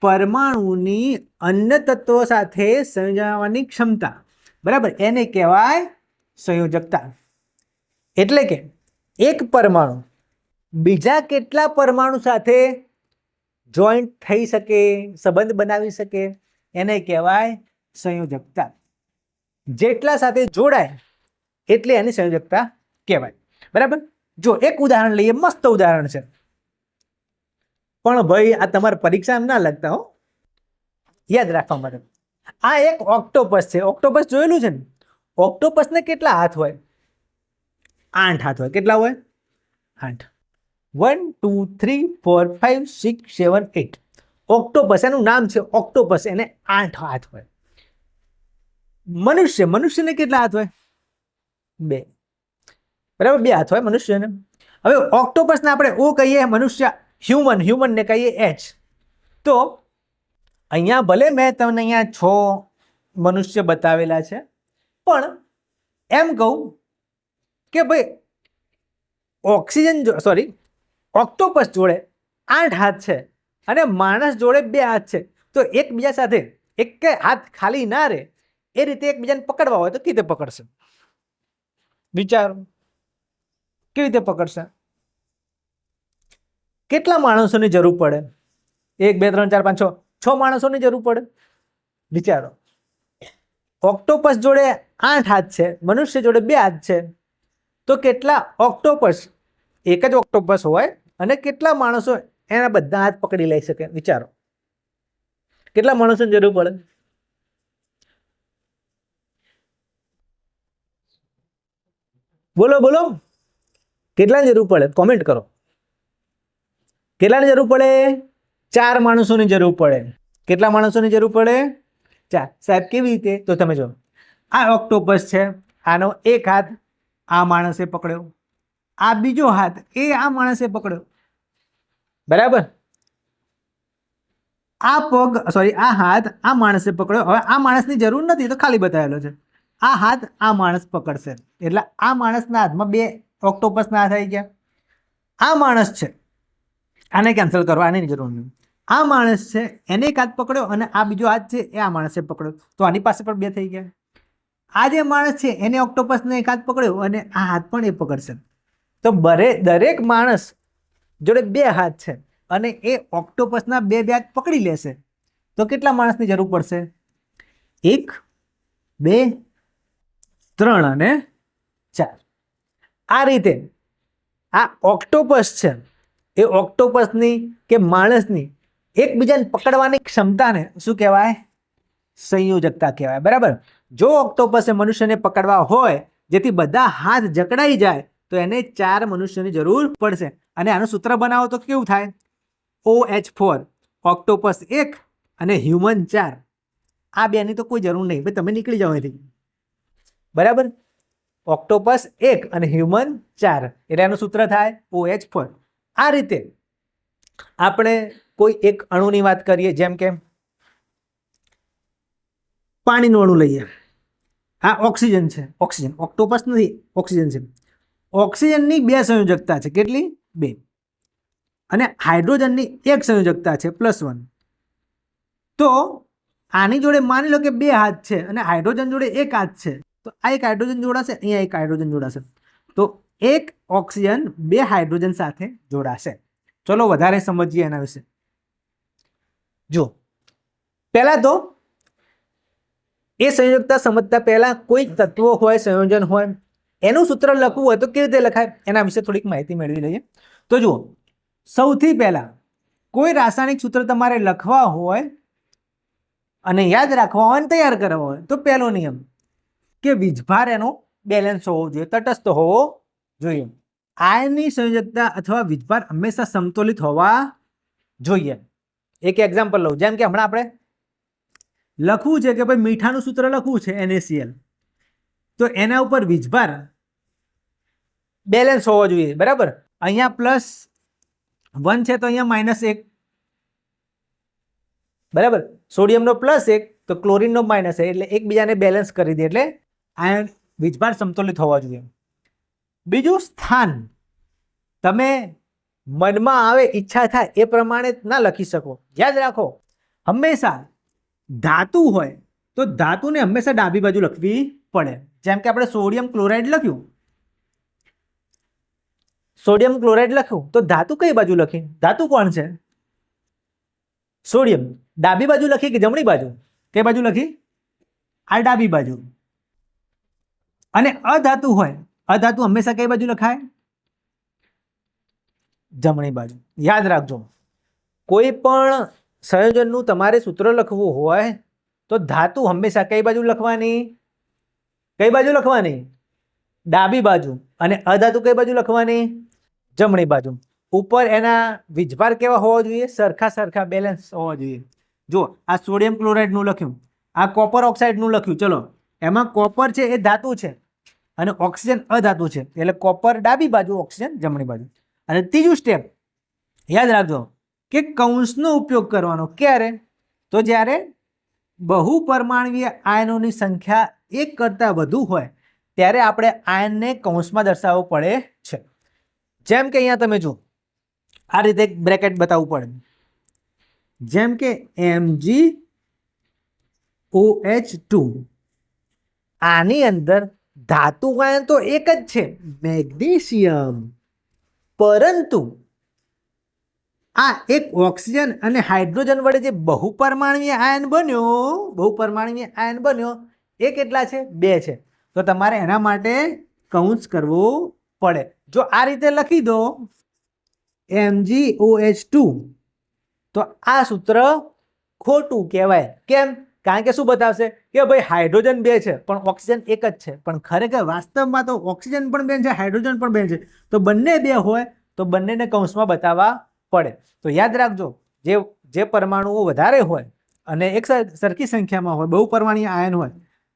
પરમાણુની અન્ય તત્વો સાથે સંયોજવાની ક્ષમતા. બરાબર. એને કહેવાય સંયોજકતા. એટલે કે એક પરમાણુ બીજા કેટલા પરમાણુ સાથે જોઈન્ટ થઈ શકે, સંબંધ બનાવી શકે, એને કહેવાય સંયોજકતા. જેટલા સાથે જોડાય એટલે એની સંયોજકતા કહેવાય. બરાબર. જો એક ઉદાહરણ લઈએ, મસ્ત ઉદાહરણ છે, પણ ભાઈ આ તમારે પરીક્ષા ના લગતા હો, યાદ રાખવા માટે. આ એક ઓક્ટોપસ છે. ઓક્ટોપસ જોયેલું છે ને? ઓક્ટોપસને કેટલા હાથ હોય? 8 હાથ હોય. કેટલા હોય? 8. 1, 2, 3, 4, 5, 6, 7, 8. ઓક્ટોપસ, એનું નામ છે ઓક્ટોપસ, એને 8 હાથ હોય. મનુષ્યને કેટલા હાથ હોય? 2. બરાબર, 2 હાથ હોય મનુષ્યને. હવે ઓક્ટોપસને આપણે ઓ કહીએ, મનુષ્ય હ્યુમનને કહીએ H. તો અહીંયા ભલે મેં તમને અહીંયા 6 મનુષ્ય બતાવેલા છે, પણ એમ કહું કે ભાઈ ઓક્ટોપસ જોડે 8 હાથ છે અને માણસ જોડે 2 હાથ છે. તો એકબીજા સાથે એક હાથ ખાલી ના રહે એ રીતે એકબીજાને પકડવા હોય તો કેવી રીતે પકડશે? વિચારો, કેવી રીતે પકડશે? કેટલા માણસોની જરૂર પડે? 1, 2, 3, 4, 5, 6 માણસોની જરૂર પડે. વિચારો, ઓક્ટોપસ જોડે 8 હાથ છે, મનુષ્ય જોડે 2 હાથ છે, તો કેટલા ઓક્ટોપસ, એક જ ઓક્ટોપસ હોય અને કેટલા માણસો એના બધા હાથ પકડી લઈ શકે? વિચારો, કેટલા માણસોની જરૂર પડે? બોલો બોલો, કેટલાની જરૂર પડે? કોમેન્ટ કરો. કેટલાની જરૂર પડે? 4 માણસોની જરૂર પડે. કેટલા માણસોની જરૂર પડે? 4. સાહેબ કેવી રીતે? તો તમે જો, આ ઓક્ટોપસ છે, આનો એક હાથ આ માણસે પકડ્યો, આ બીજો હાથ એ આ માણસે પકડ્યો. બરાબર. આ હાથ આ માણસે પકડ્યો. હવે આ માણસની જરૂર નથી, તો ખાલી બતાવેલો છે. આ હાથ આ માણસ પકડશે એટલે આ માણસના હાથમાં 2 ઓક્ટોપસના હાથ આવી ગયા. આ માણસ છે, આને કેન્સલ કરો, આની જરૂર નહીં. આ માણસ છે, એને એક હાથ પકડ્યો અને આ બીજો હાથ છે એ આ માણસે પકડ્યો, તો આની પાસે પણ 2 થઈ ગયા. આ જે માણસ છે એને ઓક્ટોપસને એક હાથ પકડ્યો અને આ હાથ પણ એ પકડશે. તો દરેક માણસ જોડે 2 હાથ છે અને એ ઓક્ટોપસના બે હાથ પકડી લેશે તો કેટલા માણસની જરૂર પડશે? 1 2 3 અને 4. આ રીતે આ ઓક્ટોપસ છે એ ઓક્ટોપસની કે માણસની એકબીજાને પકડવાની ક્ષમતાને શું કહેવાય? સંયોજકતા કહેવાય. બરાબર. જો ઓક્ટોપસે મનુષ્યને પકડવા હોય જેથી બધા હાથ જકડાઈ જાય તો એને 4 મનુષ્યની જરૂર પડશે. અને આનું સૂત્ર બનાવો તો કેવું થાય? OH4 ઓક્ટોપસ 1 અને હ્યુમન 4. આ બેની તો કોઈ જરૂર નહીં, ભાઈ તમે નીકળી જાઓ અહીંથી. બરાબર. ઓક્ટોપસ 1 અને હ્યુમન 4 એટલે એનું સૂત્ર થાય OH4. આ રીતે આપણે કોઈ એક અણુની વાત કરીએ, જેમ કે પાણીનું અણુ લઈએ. આ ઓક્સિજન છે. ઓક્સિજન ઓક્ટોપસ નથી, ઓક્સિજન છે. ઓક્સિજનની 2 સંયોજકતા છે. કેટલી? 2. અને હાઇડ્રોજનની 1 સંયોજકતા છે +1. તો આની જોડે માની લો કે 2 હાથ છે અને હાઇડ્રોજન જોડે 1 હાથ છે, તો આ એક હાઇડ્રોજન જોડાશે, અહીંયા એક હાઇડ્રોજન જોડાશે, તો 1 ઓક્સિજન 2 હાઇડ્રોજન સાથે જોડાશે. ચલો વધારે સમજીએ એના વિશે. જો પહેલા તો એ સંયોજકતા સમજતા પહેલા કોઈ તત્વો હોય, સંયોજન હોય, એનું સૂત્ર લખવું હોય તો કેવી રીતે લખાય એના વિશે થોડીક માહિતી મેળવી લઈએ. તો જુઓ, સૌથી પહેલા કોઈ રાસાયણિક સૂત્ર તમારે લખવા હોય અને યાદ રાખવા હોય અને તૈયાર કરવા હોય તો પહેલો નિયમ કે વીજભાર એનો બેલેન્સ હોવો જોઈએ, તટસ્થ હોવો જોઈએ. આયનની સંયોજકતા અથવા વીજભાર હંમેશા સમતોલિત હોવા જોઈએ. એક એક્ઝામ્પલ લઉં, જેમ કે હમણાં આપણે લખવું છે કે ભાઈ મીઠાનું સૂત્ર લખવું છે NaCl, તો એના ઉપર વીજભાર બેલેન્સ હોવો જોઈએ. બરાબર. અહીંયા +1 છે તો અહીંયા -1. બરાબર. સોડિયમનો +1 તો ક્લોરીનનો -1 એટલે એકબીજાને બેલેન્સ કરી દે, એટલે આયન વીજભાર સમતોલિત હોવા જોઈએ. બીજું, સ્થાન તમે મનમાં આવે, ઈચ્છા થાય એ પ્રમાણે ના લખી શકો. યાદ રાખો, હંમેશા ધાતુ હોય તો ધાતુને હંમેશા ડાબી બાજુ લખવી પડે. જેમ કે આપણે સોડિયમ ક્લોરાઇડ લખ્યું, સોડિયમ ક્લોરાઇડ લખ્યું તો ધાતુ કઈ બાજુ લખી? ધાતુ કોણ છે? સોડિયમ. ડાબી બાજુ લખી કે જમણી બાજુ? કઈ બાજુ લખી? આ ડાબી બાજુ. અને અધાતુ હોય, અધાતુ હંમેશા કઈ બાજુ લખાય? જમણી બાજુ. યાદ રાખજો, કોઈ પણ સંયોજનનું તમારે સૂત્ર લખવું હોય તો ધાતુ હંમેશા કઈ બાજુ લખવાની? કઈ બાજુ લખવાની? ડાબી બાજુ. અને અધાતુ કઈ બાજુ લખવાની? જમણી બાજુ. ઉપર એના વીજભાર કેવા હોવા જોઈએ? સરખા બેલેન્સ હોવા જોઈએ. જો આ સોડિયમ ક્લોરાઇડનું લખ્યું, આ કોપર ઓક્સાઇડનું લખ્યું. ચલો, એમાં કોપર છે એ ધાતુ છે અને ઓક્સિજન અધાતુ છે, એટલે કોપર ડાબી બાજુ, ઓક્સિજન જમણી બાજુ. અને ત્રીજું સ્ટેપ યાદ રાખજો કે કૌંસનો ઉપયોગ કરવાનો. ક્યારે? તો જ્યારે બહુપરમાણવીય આયનોની સંખ્યા 1 કરતાં વધુ હોય ત્યારે આપણે આયનને કૌંસમાં દર્શાવવો પડે છે. જેમ કે અહીંયા તમે જુઓ, આ રીતે એક બ્રેકેટ બતાવવું પડે. જેમ કે MgOH2, આની અંદર ધાતુ આયન તો એક જ છે, મેગ્નેશિયમ, પરંતુ આ એક ઓક્સિજન અને હાઇડ્રોજન વડે જે બહુપરમાણવીય આયન બન્યો, એ કેટલા છે? 2 છે. તો તમારે એના માટે કૌંસ કરવું પડે. જો આ રીતે લખી દો MgOH2 તો આ સૂત્ર ખોટું કહેવાય. કેમ? કારણ કે શું બતાવશે કે ભાઈ હાઇડ્રોજન 2 છે પણ ઓક્સિજન એક જ છે, પણ ખરેખર વાસ્તવમાં તો ઓક્સિજન પણ 2 છે, હાઇડ્રોજન પણ 2 છે. તો બંને 2 હોય તો બંનેને કૌંસમાં બતાવવા પડે. તો યાદ રાખજો, જે પરમાણુઓ વધારે હોય અને એક સરખી સંખ્યામાં હોય, બહુપરમાણીય આયન હોય,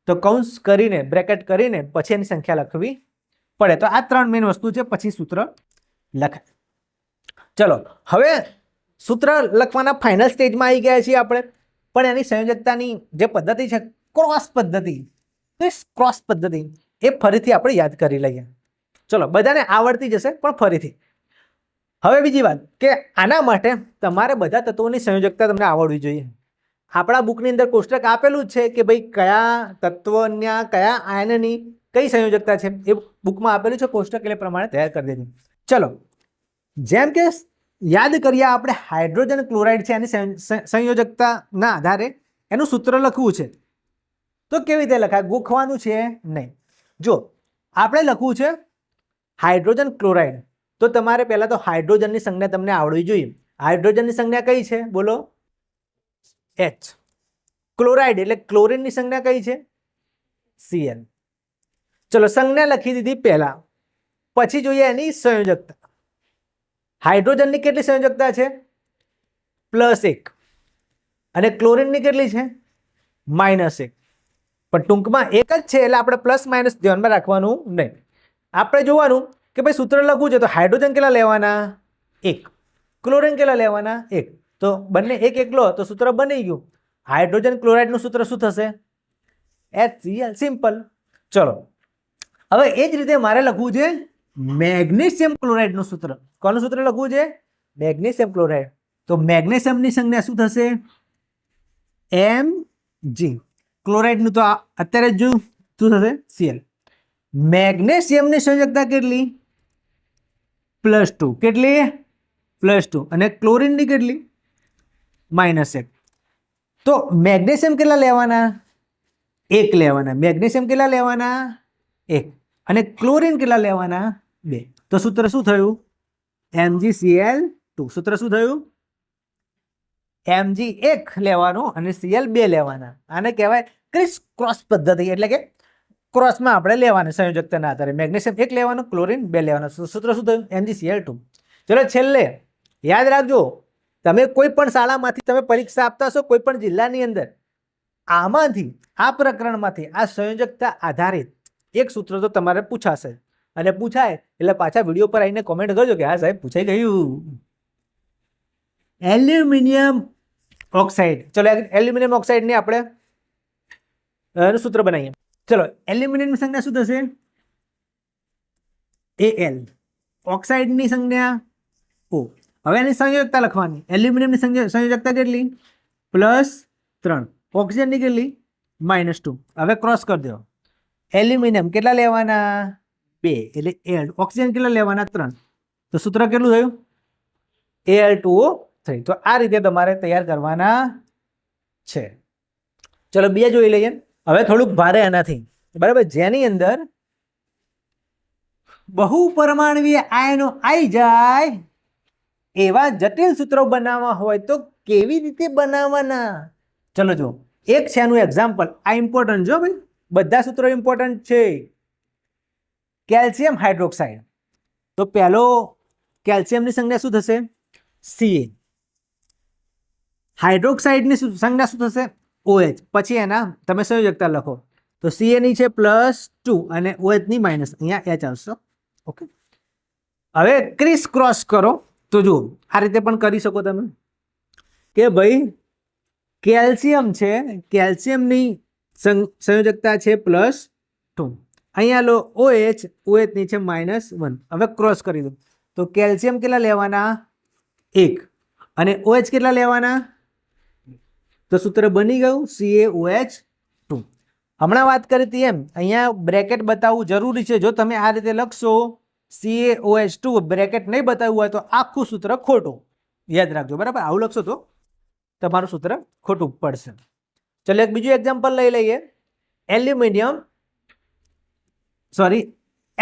તો કૌંસ કરીને, બ્રેકેટ કરીને પછી એની સંખ્યા લખવી પડે. તો આ 3 મેઇન વસ્તુ છે, પછી સૂત્ર લખાય. ચલો, હવે સૂત્ર લખવાના ફાઇનલ સ્ટેજમાં આવી ગયા છીએ આપણે. પણ એની સંયોજકતાની જે પદ્ધતિ છે, ક્રોસ પદ્ધતિ, ક્રોસ પદ્ધતિ એ ફરીથી આપણે યાદ કરી લઈએ. ચલો, બધાને આવડતી જશે પણ ફરીથી. હવે બીજી વાત કે આના માટે તમારે બધા તત્વોની સંયોજકતા તમને આવડવી જોઈએ. આપણા બુકની અંદર કોષ્ટક આપેલું જ છે કે ભાઈ કયા તત્વના કયા આયનની કઈ સંયોજકતા છે, એ બુકમાં આપેલું છે કોષ્ટક, એટલે પ્રમાણે તૈયાર કરી દેજો. ચલો, જેમ કે યાદ કરીએ આપણે હાઇડ્રોજન ક્લોરાઇડ છે, એની સંયોજકતાના આધારે એનું સૂત્ર લખવું છે. તો કેવી રીતે લખાય? ગોખવાનું છે નહીં. જો આપણે લખવું છે હાઇડ્રોજન ક્લોરાઇડ, તો તમારે પહેલાં તો હાઇડ્રોજનની સંજ્ઞા તમને આવડવી જોઈએ. હાઇડ્રોજનની સંજ્ઞા કઈ છે? બોલો. H. ક્લોરાઇડ એટલે ક્લોરીનની સંજ્ઞા કઈ છે? Cl. ચલો, સંજ્ઞા લખી દીધી પહેલા, પછી જોઈએ એની સંયોજકતા. હાઇડ્રોજનની કેટલી સંયોજકતા છે? +1. અને ક્લોરીનની કેટલી છે? -1. પણ ટૂંકમાં એક જ છે એટલે આપણે પ્લસ માઇનસ ધ્યાનમાં રાખવાનું નહીં. આપણે જોવાનું કે ભાઈ સૂત્ર લખવું છે તો હાઇડ્રોજન કેટલા લેવાના? 1. ક્લોરીન કેટલા લેવાના? 1. તો બંને એક એક લો તો સૂત્ર બની ગયું. હાઇડ્રોજન ક્લોરાઇડનું સૂત્ર શું થશે? HCl. સિમ્પલ. ચલો, હવે એ જ રીતે મારે લખવું છે મેગ્નેશિયમ ક્લોરાઇડનું સૂત્ર. કોનું સૂત્ર લખવું છે? Magnesium chloride. તો મેગ્નેશિયમની સંજ્ઞા શું થશે? Mg. ક્લોરાઇડનું તો અત્યારે જ જોયું, શું થશે? Cl. મેગ્નેશિયમની સંયોજકતા કેટલી? +2. કેટલી? +2. અને ક્લોરીનની કેટલી? -1. તો મેગ્નેશિયમ કેટલા લેવાના? 1 લેવાના. મેગ્નેશિયમ કેટલા લેવાના? 1. અને ક્લોરીન કેટલા લેવાના? 2. તો સૂત્ર શું થયું? MgCl2. સૂત્ર શું થયું? Mg 1 લેવાનું અને Cl 2 લેવાના. આને કહેવાય ક્રિસ ક્રોસ પદ્ધતિ, એટલે કે ક્રોસમાં આપણે લેવાના સંયોજકતાના આધારે. મેગ્નેશિયમ 1 લેવાનું, ક્લોરીન 2 લેવાના. સૂત્ર શું થયું? MgCl2. ચલો, છેલ્લે યાદ રાખજો, તમે કોઈ પણ શાળામાંથી તમે પરીક્ષા આપતા હશો, કોઈ પણ જિલ્લાની અંદર, આમાંથી આ પ્રકરણમાંથી આ સંયોજકતા આધારિત એક સૂત્ર તો તમારે પૂછાશે. અને પૂછાય એટલે પાછા વિડીયો પર આવીને કોમેન્ટ કરજો કે હા સાહેબ પૂછાઈ ગયું. Aluminium oxide. ચલો, એલ્યુમિનિયમ ઓક્સાઇડની આપણે સૂત્ર બનાવીએ. ચલો, એલ્યુમિનિયમની સંજ્ઞા શું થશે? Al. ઓક્સાઇડની સંજ્ઞા O. હવે એની સંયોજકતા લખવાની. એલ્યુમિનિયમની સંયોજકતા કેટલી? +3. ઓક્સિજનની કેટલી? -2. હવે ક્રોસ કરી દો. એલ્યુમિનિયમ કેટલા લેવાના? 2. એટલે Al. ઓક્સિજન કેટલા લેવાના? 3. તો સૂત્ર કેટલું થયું? Al2O3. તો આ રીતે તમારે તૈયાર કરવાના છે. ચલો, બીજા જોઈ લઈએ. હવે થોડુંક ભારે એનાથી, બરાબર, જેની અંદર બહુ પરમાણુય આયનો આવી જાય એવા જટિલ સૂત્રો બનાવવા હોય તો કેવી રીતે બનાવવાના? ચલો જો, એક છે એનું એક્ઝામ્પલ. આ ઇમ્પોર્ટન્ટ જો ભાઈ, બધા સૂત્રો ઇમ્પોર્ટન્ટ છે. Calcium hydroxide. તો પહેલો કેલ્શિયમની સંજ્ઞા શું થશે? Ca. હાઇડ્રોક્સાઇડની સંજ્ઞા શું થશે? OH. પછી એના તમે સંયોજકતા લખો તો Ca ની છે +2 અને OH ની -. અહીંયા H આવશે. ઓકે, હવે ક્રિસ ક્રોસ કરો તો જુઓ, આ રીતે પણ કરી શકો તમે કે ભાઈ કેલ્શિયમ છે, કેલ્શિયમની સંયોજકતા છે +2. અહીંયા લો OH, OH ની છે -1. હવે ક્રોસ કરી દો તો કેલ્શિયમ કેટલા લેવાના? 1. અને OH કેટલા લેવાના? તો સૂત્ર બની ગયું CaOH2. હમણાં વાત કરી હતી એમ અહીંયા બ્રેકેટ બતાવવું જરૂરી છે. જો તમે આ રીતે લખશો CaOH2 બ્રેકેટ નહીં બતાવ્યું હોય તો આખું સૂત્ર ખોટું. યાદ રાખજો, બરાબર. આવું લખશો તો તમારું સૂત્ર ખોટું પડશે. ચલો, એક બીજું એક્ઝામ્પલ લઈ લઈએ.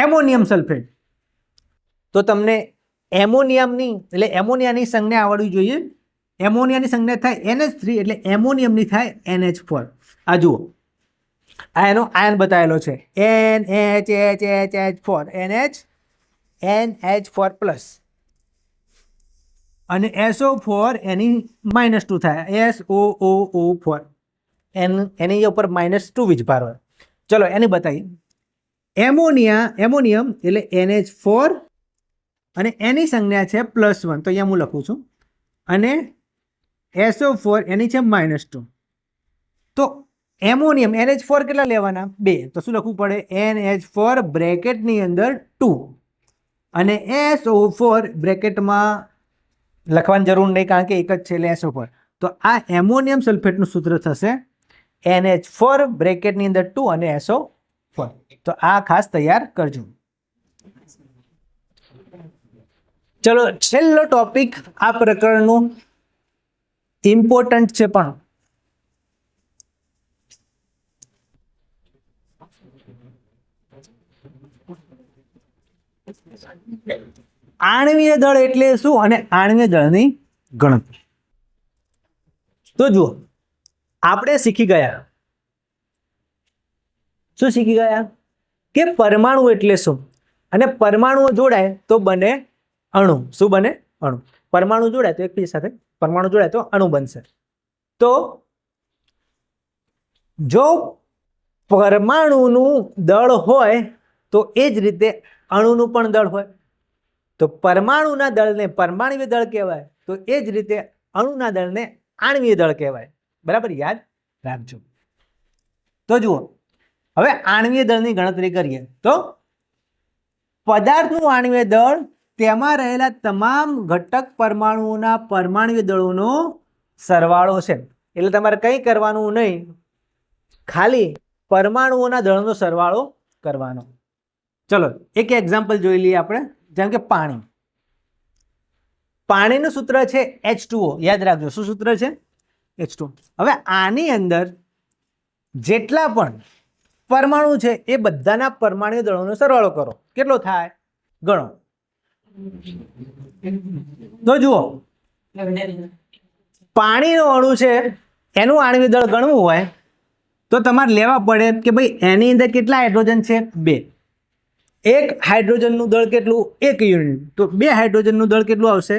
Ammonium sulphate. તો તમને એમોનિયમની એટલે એમોનિયાની સંજ્ઞા આવડવી જોઈએ. એમોનિયાની સંજ્ઞા થાય NH3 એટલે એમોનિયમની થાય NH4. આ જુઓ, આ એનો આયન બતાવેલો છે NH4 NH4+. અને SO4 એની -2 થાય SOOO4. એની ઉપર -2 વીજભાર હોય. ચલો, એની બતાવીએ. એમોનિયમ એટલે NH4 અને એની સંજ્ઞા છે +1. તો અહીંયા હું લખું છું. અને SO4 એની છે -2. તો એમોનિયમ NH4 કેટલા લેવાના? 2. તો શું લખવું પડે? NH4 બ્રેકેટની અંદર 2 અને SO4 બ્રેકેટમાં લખવાની જરૂર નહીં કારણ કે એક જ છે એટલે SO4. તો આ એમોનિયમ સલ્ફેટનું સૂત્ર થશે NH4 બ્રેકેટની અંદર 2 અને SO4. તો આ ખાસ તૈયાર કરજો. ચલો છેલ્લો ટોપિક આ પ્રકરણનું ઇમ્પોર્ટન્ટ છે પણ આણ્વીય દળ એટલે શું અને આણ્વીય દળની ગણતરી. તો જુઓ આપણે શીખી ગયા, શું શીખી ગયા કે પરમાણુ એટલે શું અને પરમાણુઓ જોડાય તો બને અણુ. શું બને? અણુ. પરમાણુ જોડાય તો એકબીજા સાથે પરમાણુ જોડાય તો અણુ બનશે. તો જો પરમાણુનું દળ હોય તો એ જ રીતે અણુનું પણ દળ હોય. તો પરમાણુના દળને પરમાણ્વીય દળ કહેવાય, તો એ જ રીતે અણુના દળને આણ્વીય દળ કહેવાય. બરાબર, યાદ રાખજો. તો જુઓ હવે આણ્વીય દળની ગણતરી કરીએ તો પદાર્થનું આણ્વીય દળ તેમાં રહેલા તમામ ઘટક પરમાણુઓના પરમાણ્વીય દળોનો સરવાળો છે. એટલે તમારે કંઈ કરવાનું નહીં, ખાલી પરમાણુઓના દળનો સરવાળો કરવાનો. ચલો એક એક્ઝામ્પલ જોઈ લઈએ આપણે. જેમ કે પાણીનું સૂત્ર છે H2O. યાદ રાખજો, શું સૂત્ર છે? H2O. હવે આની અંદર જેટલા પણ પરમાણુ છે એ બધાના પરમાણુ દળોનો સરવાળો કરો. કેટલો થાય? ગણો. તો જુઓ પાણીનો અણુ છે એનું આણ્વીય દળ ગણવું હોય તો તમારે લેવા પડે કે ભાઈ એની અંદર કેટલા હાઇડ્રોજન છે? 2. એક હાઇડ્રોજનનું દળ કેટલું? 1 યુનિટ. તો 2 હાઇડ્રોજનનું દળ કેટલું આવશે?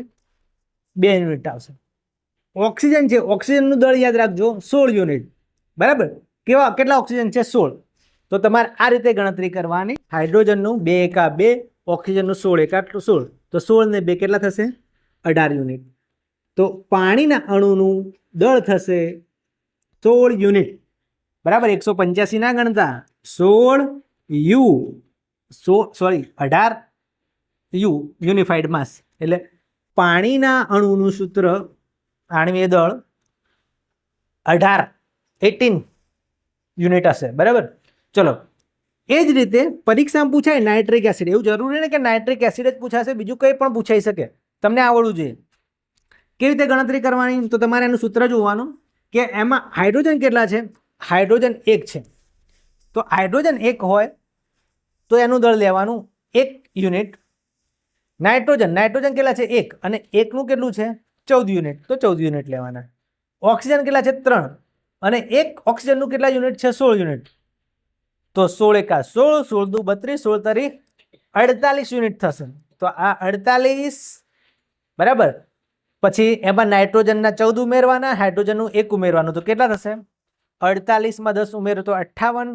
2 યુનિટ આવશે. ઓક્સિજન છે, ઓક્સિજનનું દળ યાદ રાખજો 16 યુનિટ. બરાબર, કેટલા ઓક્સિજન છે? 16. તો તમારે આ રીતે ગણતરી કરવાની. હાઇડ્રોજનનું 2 એકા 2, ઓક્સિજનનું 16 એકા 16. તો 16 ને 2 કેટલા થશે? 18 યુનિટ. તો પાણીના અણુનું દળ થશે 16 યુનિટ. બરાબર, 185 ના ગણતા, 16 યુ 18 યુ યુનિફાઈડ માસ. એટલે પાણીના અણુનું સૂત્ર આણ્વીય દળ 18 યુનિટ હશે. બરાબર, ચલો એ જ રીતે પરીક્ષામાં પૂછાય નાઇટ્રિક એસિડ. એવું જરૂરી નહીં કે નાઇટ્રિક એસિડ જ પૂછાશે, બીજું કંઈ પણ પૂછાઈ શકે. તમને આવડવું જોઈએ. કેવી રીતે ગણતરી કરવાની? તો તમારે એનું સૂત્ર જોવાનું કે એમાં હાઇડ્રોજન કેટલા છે? હાઇડ્રોજન 1 છે. તો હાઇડ્રોજન 1 હોય તો એનું દળ લેવાનું 1 યુનિટ. નાઇટ્રોજન કેટલા છે? 1. અને 1 નું કેટલું છે? 14 યુનિટ. તો 14 યુનિટ લેવાના. ઓક્સિજન કેટલા છે? 3. અને 1 ઓક્સિજનનું કેટલા યુનિટ છે? 16 યુનિટ. તો 16 એકા 16, 16 દુ 32, 16 તરી 48 યુનિટ થશે. તો આ 48. બરાબર, પછી એમાં નાઇટ્રોજનના 14 ઉમેરવાના, હાઇડ્રોજનનું 1 ઉમેરવાનું. તો કેટલા થશે? 48 માં 10 ઉમેરો તો 58,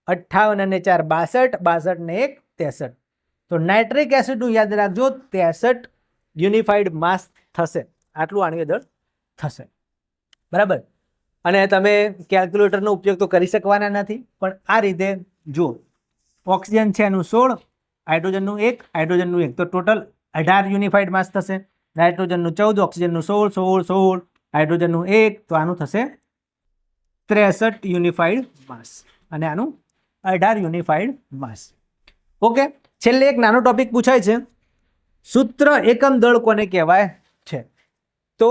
58 અને 4 62, 62 ને 1 63. તો નાઇટ્રિક એસિડનું યાદ રાખજો 63 યુનિફાઈડ માસ થશે. આટલું આણ્વીય દળ થશે. બરાબર, અને તમે કેલ્ક્યુલેટરનો ઉપયોગ તો કરી શકવાના નથી, પણ આ રીતે જુઓ. ઓક્સિજન છે એનું 16, હાઇડ્રોજનનું 1, હાઇડ્રોજનનું 1, તો ટોટલ 18 યુનિફાઈડ માસ થશે. નાઇટ્રોજનનું 14, ઓક્સિજનનું 16, 16, 16, હાઇડ્રોજનનું 1, તો આનું થશે 63 યુનિફાઈડ માસ અને આનું 18 યુનિફાઈડ માસ. ઓકે, છેલ્લે એક નાનો ટોપિક પૂછાય છે, સૂત્ર એકમ દળ કોને કહેવાય છે? તો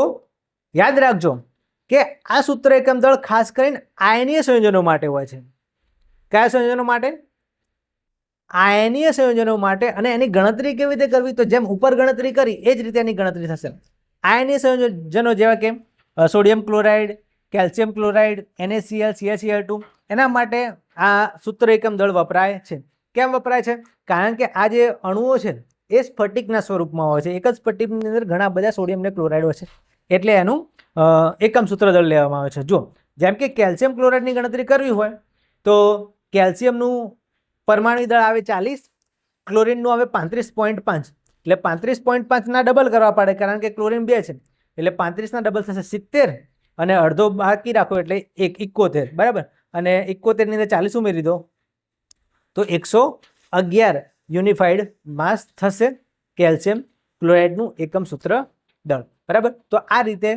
યાદ રાખજો કે આ સૂત્ર એકમ દળ ખાસ કરીને આયનીય સંયોજનો માટે હોય છે. કયા સંયોજનો માટે? આયનીય સંયોજનો માટે. અને એની ગણતરી કેવી રીતે કરવી? તો જેમ ઉપર ગણતરી કરી એ જ રીતે એની ગણતરી થશે. આયનીય સંયોજનો જેવા કે sodium chloride, calcium chloride, NaCl, CaCl2, એના માટે આ સૂત્ર એકમ દળ વપરાય છે. કેમ વપરાય છે? કારણ કે આ જે અણુઓ છે એ સ્ફટિકના સ્વરૂપમાં હોય છે. એક જ સ્ફટિકની અંદર ઘણા બધા સોડિયમ ને ક્લોરાઇડ હોય છે, એટલે એનું એકમ સૂત્ર દળ લેવામાં આવે છે. જો જેમ કે કેલ્શિયમ ક્લોરાઇડની ગણતરી કરવી હોય તો કેલ્શિયમનું પરમાણુ દળ આવે 40, ક્લોરીનનું આવે 35.5. એટલે 35.5ના ડબલ કરવા પડે, કારણ કે ક્લોરીન 2 છે. એટલે 35ના ડબલ થશે 70, અને અડધો બાકી રાખો એટલે 71. બરાબર, અને 71 ની અંદર 40 ઉમેરી દો તો 111 યુનિફાઈડ માસ થશે કેલ્શિયમ ક્લોરાઇડનું એકમ સૂત્ર દળ. બરાબર, તો આ રીતે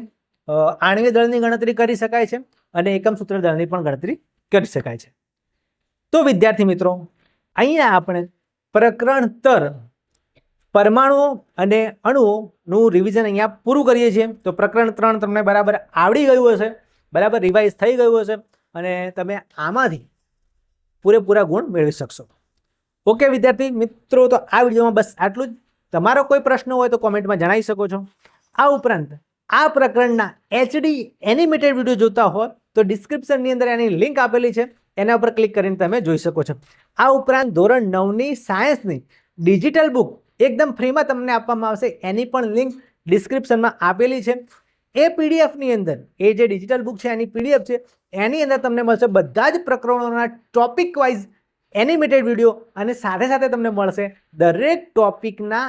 આણ્વીય દળની ગણતરી કરી શકાય છે અને એકમ સૂત્ર દળની પણ ગણતરી કરી શકાય છે. તો વિદ્યાર્થી મિત્રો, અહીંયા આપણે પ્રકરણ 3 પરમાણુઓ અને અણુઓનું રિવિઝન અહીંયા પૂરું કરીએ છીએ. તો પ્રકરણ 3 તમને બરાબર આવડી ગયું હશે, બરાબર રિવાઇઝ થઈ ગયું હશે અને તમે આમાંથી પૂરેપૂરા ગુણ મેળવી શકશો. ઓકે વિદ્યાર્થી મિત્રો, તો આ વિડીયોમાં બસ આટલું જ. તમારો કોઈ પ્રશ્ન હોય તો કોમેન્ટમાં જણાવી શકો છો. આ ઉપરાંત આ પ્રકરણના HD એનિમેટેડ વિડીયો જોતા હોય તો ડિસ્ક્રિપ્શનની અંદર એની લિંક આપેલી છે, એના ઉપર ક્લિક કરીને તમે જોઈ શકો છો. આ ઉપરાંત ધોરણ 9ની સાયન્સની ડિજિટલ બુક એકદમ ફ્રીમાં તમને આપવામાં આવશે, એની પણ લિંક ડિસ્ક્રિપ્શનમાં આપેલી છે. એ પીડીએફની અંદર, એ જે ડિજિટલ બુક છે એની પીડીએફ છે, એની અંદર તમને મળશે બધા જ પ્રકરણોના ટોપિક વાઇઝ એનિમેટેડ વિડીયો અને સાથે સાથે તમને મળશે દરેક ટોપિકના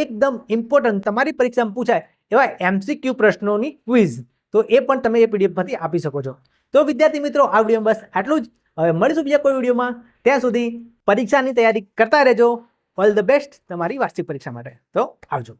એકદમ ઇમ્પોર્ટન્ટ તમારી પરીક્ષામાં પૂછાય એવા MCQ પ્રશ્નોની ક્વિઝ. તો એ પણ તમે એ પીડીએફમાંથી આપી શકો છો. તો વિદ્યાર્થી મિત્રો, આ વિડીયો બસ આટલું જ. હવે મળીશું બીજા કોઈ વિડીયોમાં. ત્યાં સુધી પરીક્ષાની તૈયારી કરતા રહેજો. ઓલ ધ બેસ્ટ તમારી વાર્ષિક પરીક્ષા માટે. તો આવજો.